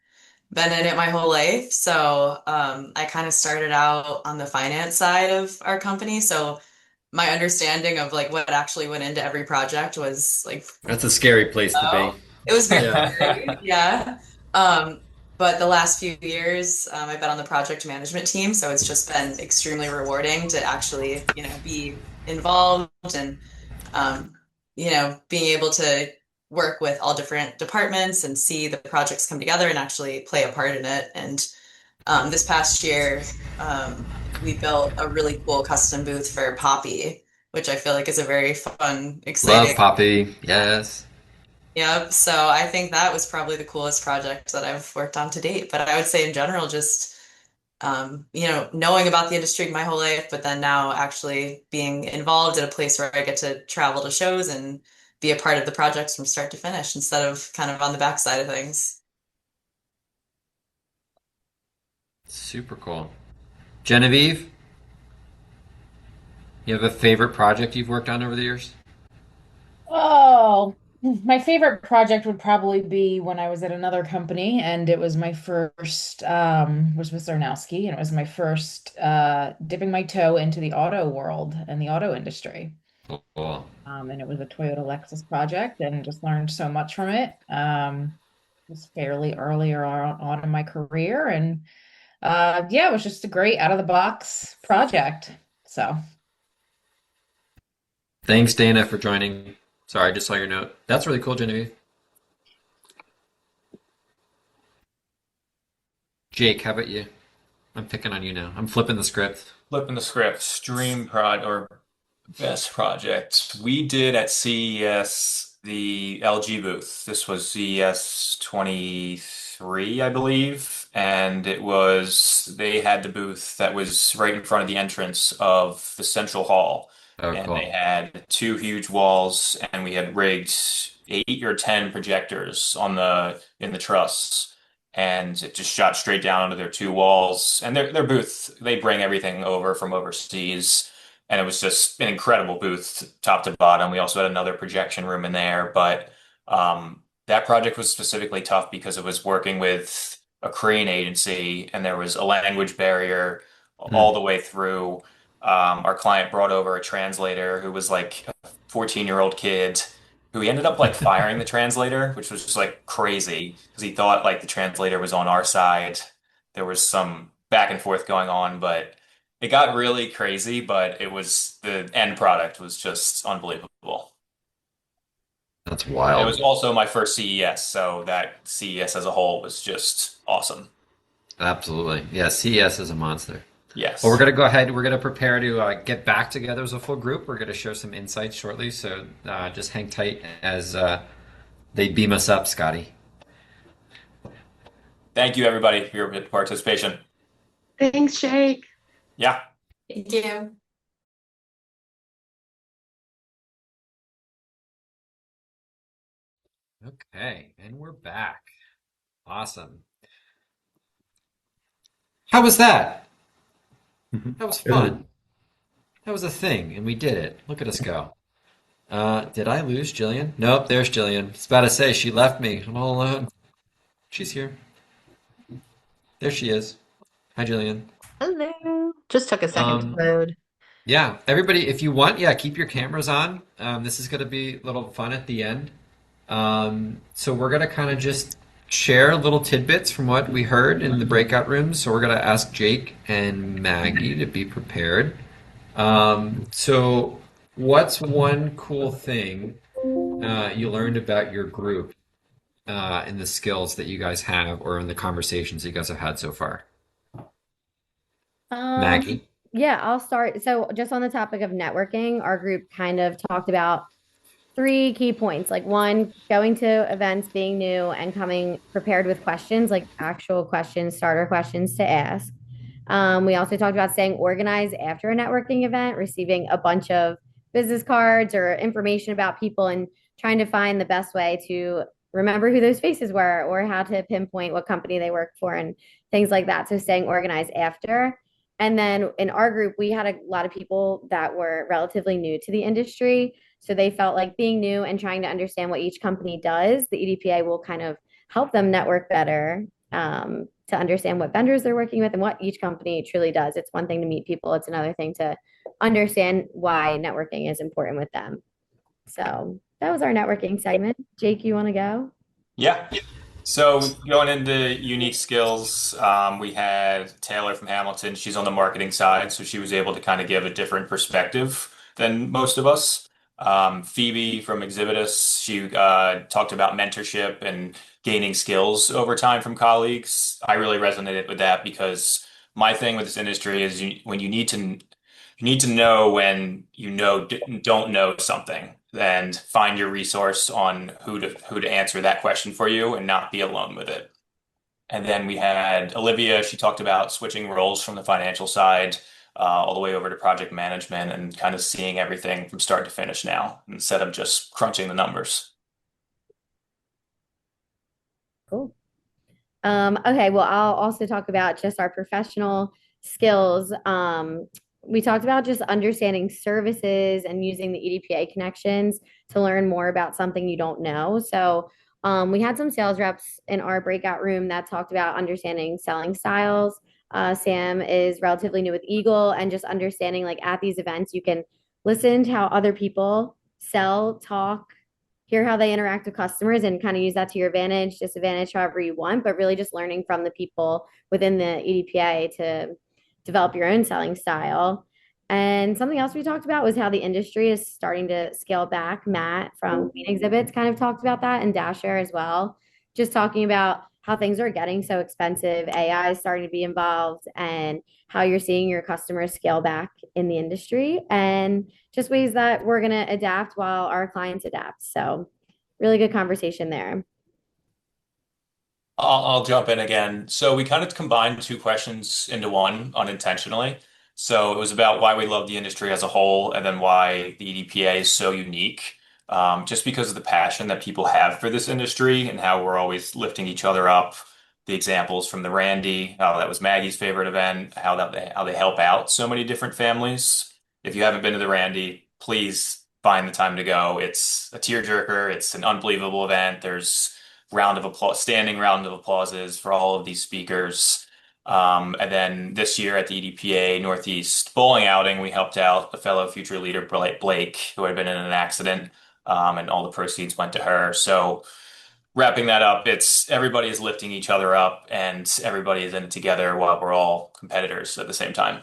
Speaker 12: in it my whole life. So I kind of started out on the finance side of our company. So my understanding of like what actually went into every project was like
Speaker 1: That's a scary place to be.
Speaker 12: low. It was very
Speaker 1: Yeah.
Speaker 12: scary, yeah. Um, but the last few years, I've been on the project management team, so it's just been extremely rewarding to actually, be involved and, um, being able to work with all different departments and see the projects come together and actually play a part in it. And this past year, we built a really cool custom booth for Poppy, which I feel like is a very fun,
Speaker 1: Love
Speaker 12: exciting.
Speaker 1: Poppy. Yes.
Speaker 12: Yep. So I think that was probably the coolest project that I've worked on to date. But I would say in general, just knowing about the industry my whole life, but then now actually being involved at a place where I get to travel to shows and be a part of the projects from start to finish instead of kind of on the backside of things.
Speaker 1: Super cool. Genevieve, you have a favorite project you've worked on over the years?
Speaker 13: Oh, my favorite project would probably be when I was at another company, and it was my first, was with Zarnowski, and it was my first dipping my toe into the auto world and the auto industry.
Speaker 1: Cool.
Speaker 13: And it was a Toyota Lexus project, and just learned so much from it. It was fairly earlier on in my career, and yeah, it was just a great out of the box project. So.
Speaker 1: Thanks, Dana, for joining. Sorry, I just saw your note. That's really cool, Genevieve. Jake, how about you? I'm picking on you now. I'm flipping the script.
Speaker 3: Flipping the script, dream prod or best project. We did at CES the LG booth. This was CES 23, I believe. And they had the booth that was right in front of the entrance of the central hall.
Speaker 1: Oh,
Speaker 3: And they
Speaker 1: cool.
Speaker 3: had two huge walls, and we had rigged 8 or 10 projectors in the truss, and it just shot straight down onto their two walls. And their booth, they bring everything over from overseas, and it was just an incredible booth, top to bottom. We also had another projection room in there, but that project was specifically tough because it was working with a Korean agency, and there was a language barrier
Speaker 1: Hmm.
Speaker 3: all the way through. Our client brought over a translator who was like a 14-year-old kid who he ended up like firing the translator, which was just like crazy because he thought like the translator was on our side. There was some back and forth going on, but it got really crazy, but the end product was just unbelievable.
Speaker 1: That's
Speaker 3: And it
Speaker 1: wild.
Speaker 3: was also my first CES, so that CES as a whole was just awesome.
Speaker 1: Absolutely. Yeah, CES is a monster. Well, we're
Speaker 3: Yes.
Speaker 1: going to go ahead. We're going to prepare to get back together as a full group. We're going to share some insights shortly. So just hang tight as they beam us up, Scotty.
Speaker 3: Thank you, everybody, for your participation.
Speaker 15: Thanks, Jake.
Speaker 3: Yeah.
Speaker 12: Thank you.
Speaker 1: Okay, and we're back. Awesome. How was that? That was
Speaker 6: Good.
Speaker 1: fun. That was a thing, and we did it. Look at us go. Did I lose Jillian? Nope, there's Jillian. I was about to say she left me. I'm all alone. She's here. There she is. Hi, Jillian.
Speaker 2: Hello. Just took a second to
Speaker 1: Um,
Speaker 2: load.
Speaker 1: yeah, everybody, if you want, yeah, keep your cameras on. This is going to be a little fun at the end. So we're going to kind of just share little tidbits from what we heard in the breakout rooms. So we're going to ask Jake and Maggie to be prepared. So what's one cool thing you learned about your group in the skills that you guys have or in the conversations that you guys have had so far?
Speaker 4: Um,
Speaker 1: Maggie?
Speaker 4: yeah, I'll start. So, just on the topic of networking, our group kind of talked about three key points. Like, one, going to events, being new, and coming prepared with questions, like actual questions, starter questions to ask. We also talked about staying organized after a networking event, receiving a bunch of business cards or information about people and trying to find the best way to remember who those faces were or how to pinpoint what company they worked for and things like that. So staying organized after. And then in our group, we had a lot of people that were relatively new to the industry. So they felt like being new and trying to understand what each company does, the EDPA will kind of help them network better, to understand what vendors they're working with and what each company truly does. It's one thing to meet people, it's another thing to understand why networking is important with them. So that was our networking segment. Jake, you want to go?
Speaker 3: Yeah. So going into unique skills, we had Taylor from Hamilton. She's on the marketing side, so she was able to kind of give a different perspective than most of us. Phoebe from Exhibitus, she talked about mentorship and gaining skills over time from colleagues. I really resonated with that because my thing with this industry is when you need to know when you know don't know something and find your resource on who to answer that question for you and not be alone with it. And then we had Olivia. She talked about switching roles from the financial side all the way over to project management and kind of seeing everything from start to finish now instead of just crunching the numbers.
Speaker 4: Cool. Okay, well, I'll also talk about just our professional skills. We talked about just understanding services and using the EDPA connections to learn more about something you don't know. So, we had some sales reps in our breakout room that talked about understanding selling styles. Sam is relatively new with Eagle and just understanding like at these events, you can listen to how other people sell, talk, hear how they interact with customers and kind of use that to your advantage, disadvantage, however you want, but really just learning from the people within the EDPA to develop your own selling style. And something else we talked about was how the industry is starting to scale back. Matt from Queen Exhibits kind of talked about that and Dasher as well. Just talking about how things are getting so expensive, AI is starting to be involved, and how you're seeing your customers scale back in the industry, and just ways that we're going to adapt while our clients adapt. So, really good conversation there.
Speaker 3: I'll jump in again. So we kind of combined two questions into one unintentionally. So it was about why we love the industry as a whole, and then why the EDPA is so unique. Just because of the passion that people have for this industry and how we're always lifting each other up. The examples from the Randy, how that was Maggie's favorite event, how they help out so many different families. If you haven't been to the Randy, please find the time to go. It's a tearjerker. It's an unbelievable event. There's round of applause, standing round of applauses for all of these speakers. And then this year at the EDPA Northeast bowling outing, we helped out a fellow future leader, Blake, who had been in an accident, and all the proceeds went to her. So wrapping that up, it's everybody is lifting each other up and everybody is in it together while we're all competitors at the same time.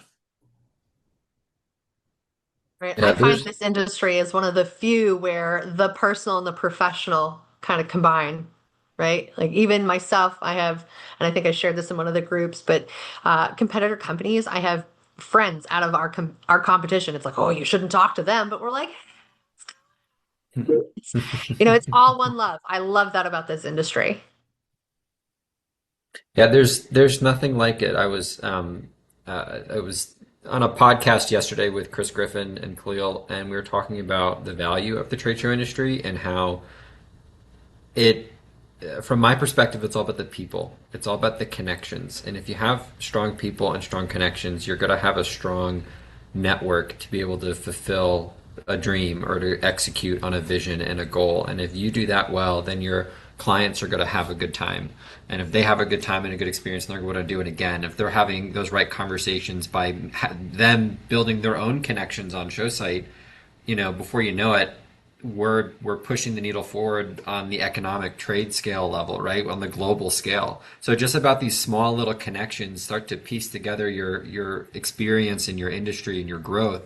Speaker 2: Right.
Speaker 1: Yeah,
Speaker 2: I find
Speaker 1: there's
Speaker 2: this industry is one of the few where the personal and the professional kind of combine, right? Like even myself, I have, and I think I shared this in one of the groups, but competitor companies, I have friends out of our competition. It's like, oh, you shouldn't talk to them, but we're like, it's all one love. I love that about this industry.
Speaker 1: Yeah, there's nothing like it. I was on a podcast yesterday with Chris Griffin and Khalil, and we were talking about the value of the trade show industry and how it, from my perspective, it's all about the people. It's all about the connections. And if you have strong people and strong connections, you're going to have a strong network to be able to fulfill a dream or to execute on a vision and a goal. And if you do that well, then your clients are going to have a good time. And if they have a good time and a good experience, they're going to do it again. If they're having those right conversations by them building their own connections on ShowSite, before you know it, we're pushing the needle forward on the economic trade scale level, right? On the global scale. So just about these small little connections start to piece together your experience in your industry and your growth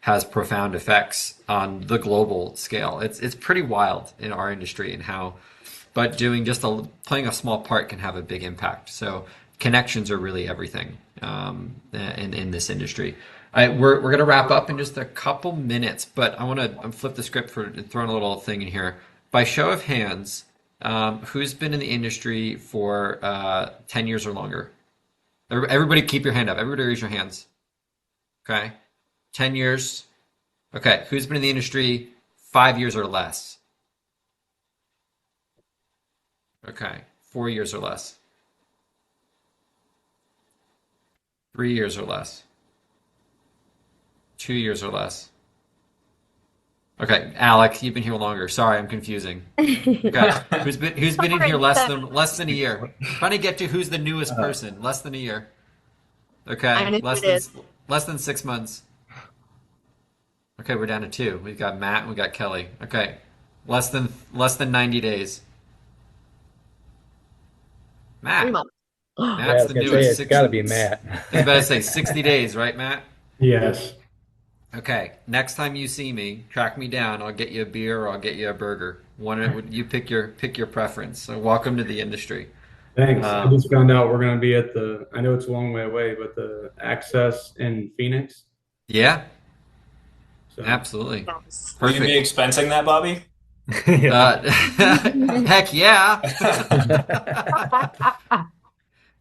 Speaker 1: has profound effects on the global scale. It's pretty wild in our industry and how, but playing a small part can have a big impact. So connections are really everything in this industry. We're going to wrap up in just a couple minutes, but I want to flip the script for throwing a little thing in here. By show of hands, who's been in the industry for 10 years or longer? Everybody keep your hand up. Everybody raise your hands. Okay. 10 years. Okay. Who's been in the industry 5 years or less? Okay. 4 years or less. 3 years or less. 2 years or less. Okay, Alec, you've been here longer. Sorry, I'm confusing. Okay, who's been in here less than a year? Trying to get to who's the newest person. Less than a year. Okay, less than 6 months. Okay, we're down to 2. We've got Matt and we got Kelly. Okay, less than 90 days. Matt.
Speaker 2: 3 months.
Speaker 5: I
Speaker 1: Matt's
Speaker 5: was
Speaker 1: the
Speaker 5: gonna say
Speaker 1: newest.
Speaker 5: it's got to be Matt.
Speaker 1: I was about to say 60 days, right, Matt?
Speaker 17: Yes.
Speaker 1: Okay, next time you see me, track me down. I'll get you a beer or I'll get you a burger. You pick your preference. So welcome to the industry.
Speaker 10: Thanks. I just found out we're going to be at I know it's a long way away, but the Access in Phoenix.
Speaker 1: Yeah,
Speaker 10: So,
Speaker 1: absolutely.
Speaker 3: Will you be expensing that, Bobby?
Speaker 1: Heck yeah.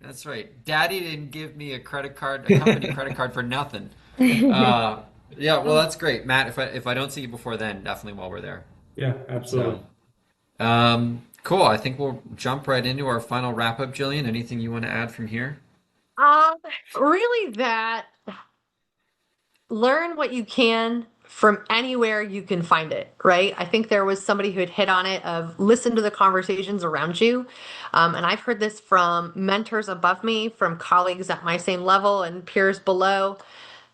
Speaker 1: That's right. Daddy didn't give me a company credit card for nothing. Yeah, well, that's great, Matt. If I don't see you before then, definitely while we're there.
Speaker 10: Yeah, absolutely.
Speaker 1: Cool. I think we'll jump right into our final wrap up, Jillian. Anything you want to add from here?
Speaker 2: Really that learn what you can from anywhere you can find it, right? I think there was somebody who had hit on it of listen to the conversations around you. And I've heard this from mentors above me, from colleagues at my same level and peers below,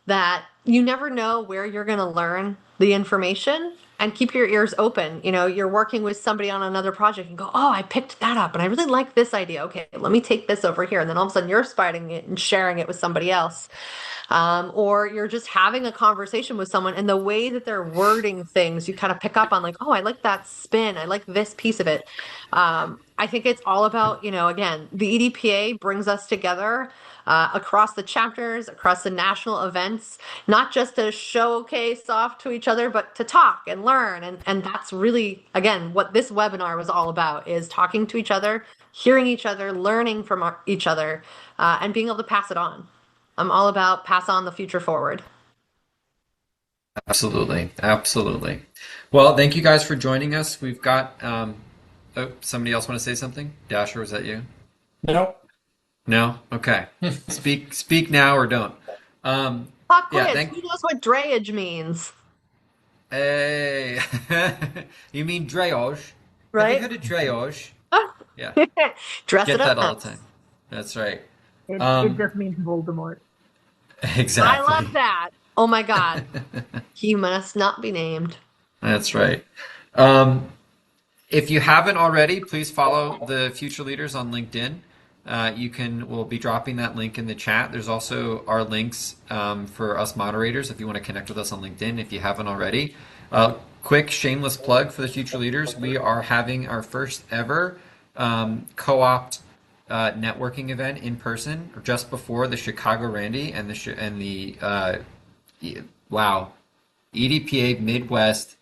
Speaker 2: that you never know where you're going to learn the information, and keep your ears open. You're working with somebody on another project and go, oh, I picked that up and I really like this idea. Okay, let me take this over here. And then all of a sudden you're spiting it and sharing it with somebody else. Or you're just having a conversation with someone and the way that they're wording things, you kind of pick up on like, oh, I like that spin. I like this piece of it. I think it's all about, again, the EDPA brings us together across the chapters, across the national events, not just to showcase off to each other, but to talk and learn. And that's really, again, what this webinar was all about, is talking to each other, hearing each other, learning from each other, and being able to pass it on. I'm all about pass on the future forward.
Speaker 1: Absolutely. Absolutely. Well, thank you guys for joining us. We've got, somebody else want to say something? Dasher, was that you?
Speaker 3: No.
Speaker 1: No? Okay. Speak now or don't.
Speaker 2: Pop quiz. Who knows what drayage means?
Speaker 1: Hey, you mean drayage?
Speaker 2: Right?
Speaker 1: Have you heard of drayage? Yeah.
Speaker 2: Dress
Speaker 1: Get
Speaker 2: it up.
Speaker 1: that all the time. That's right.
Speaker 16: It just means Voldemort.
Speaker 1: Exactly.
Speaker 2: I love that. Oh my God. He must not be named.
Speaker 1: That's right. If you haven't already, please follow the Future Leaders on LinkedIn. We'll be dropping that link in the chat. There's also our links for us moderators if you want to connect with us on LinkedIn if you haven't already. Quick shameless plug for the Future Leaders. We are having our first ever co-opt networking event in person just before the Chicago Randy and the EDPA Midwest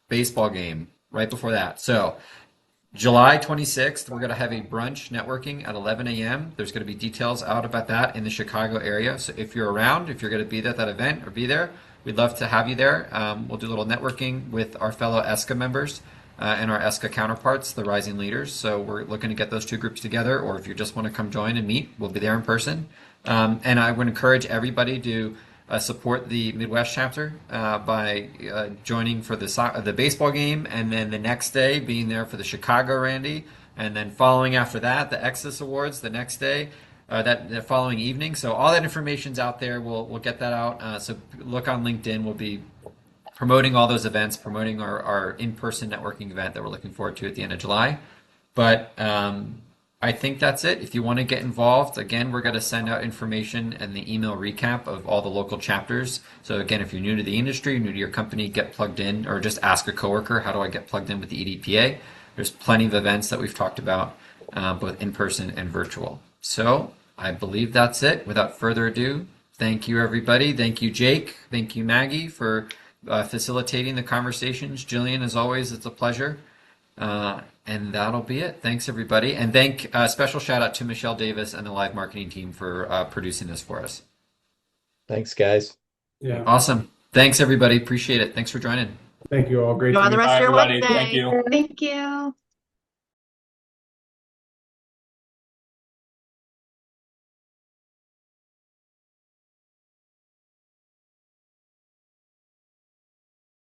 Speaker 1: baseball game right before that. So July 26th, we're going to have a brunch networking at 11 a.m. There's going to be details out about that in the Chicago area. So if you're around, if you're going to be at that event or be there, we'd love to have you there. We'll do a little networking with our fellow ESCA members and our ESCA counterparts, the Rising Leaders. So we're looking to get those two groups together, or if you just want to come join and meet, we'll be there in person. And I would encourage everybody to support the Midwest chapter by joining for the baseball game, and then the next day being there for the Chicago Randy, and then following after that the Exodus Awards the next day. That the following evening. So all that information's out there. We'll get that out. So look on LinkedIn. We'll be promoting all those events, promoting our in-person networking event that we're looking forward to at the end of July. But I think that's it. If you want to get involved, again, we're going to send out information and the email recap of all the local chapters. So again, if you're new to the industry, new to your company, get plugged in, or just ask a coworker, how do I get plugged in with the EDPA? There's plenty of events that we've talked about, both in person and virtual. So I believe that's it. Without further ado, thank you, everybody. Thank you, Jake. Thank you, Maggie, for facilitating the conversations. Jillian, as always, it's a pleasure. And that'll be it. Thanks, everybody. And special shout out to Michelle Davis and the live marketing team for producing this for us.
Speaker 5: Thanks, guys.
Speaker 10: Yeah.
Speaker 1: Awesome. Thanks, everybody. Appreciate it. Thanks for joining.
Speaker 10: Thank you all. Great
Speaker 2: Enjoy
Speaker 10: to
Speaker 2: the
Speaker 10: meet
Speaker 2: rest of your
Speaker 3: everybody.
Speaker 2: Wednesday.
Speaker 3: Thank you.
Speaker 15: Thank you.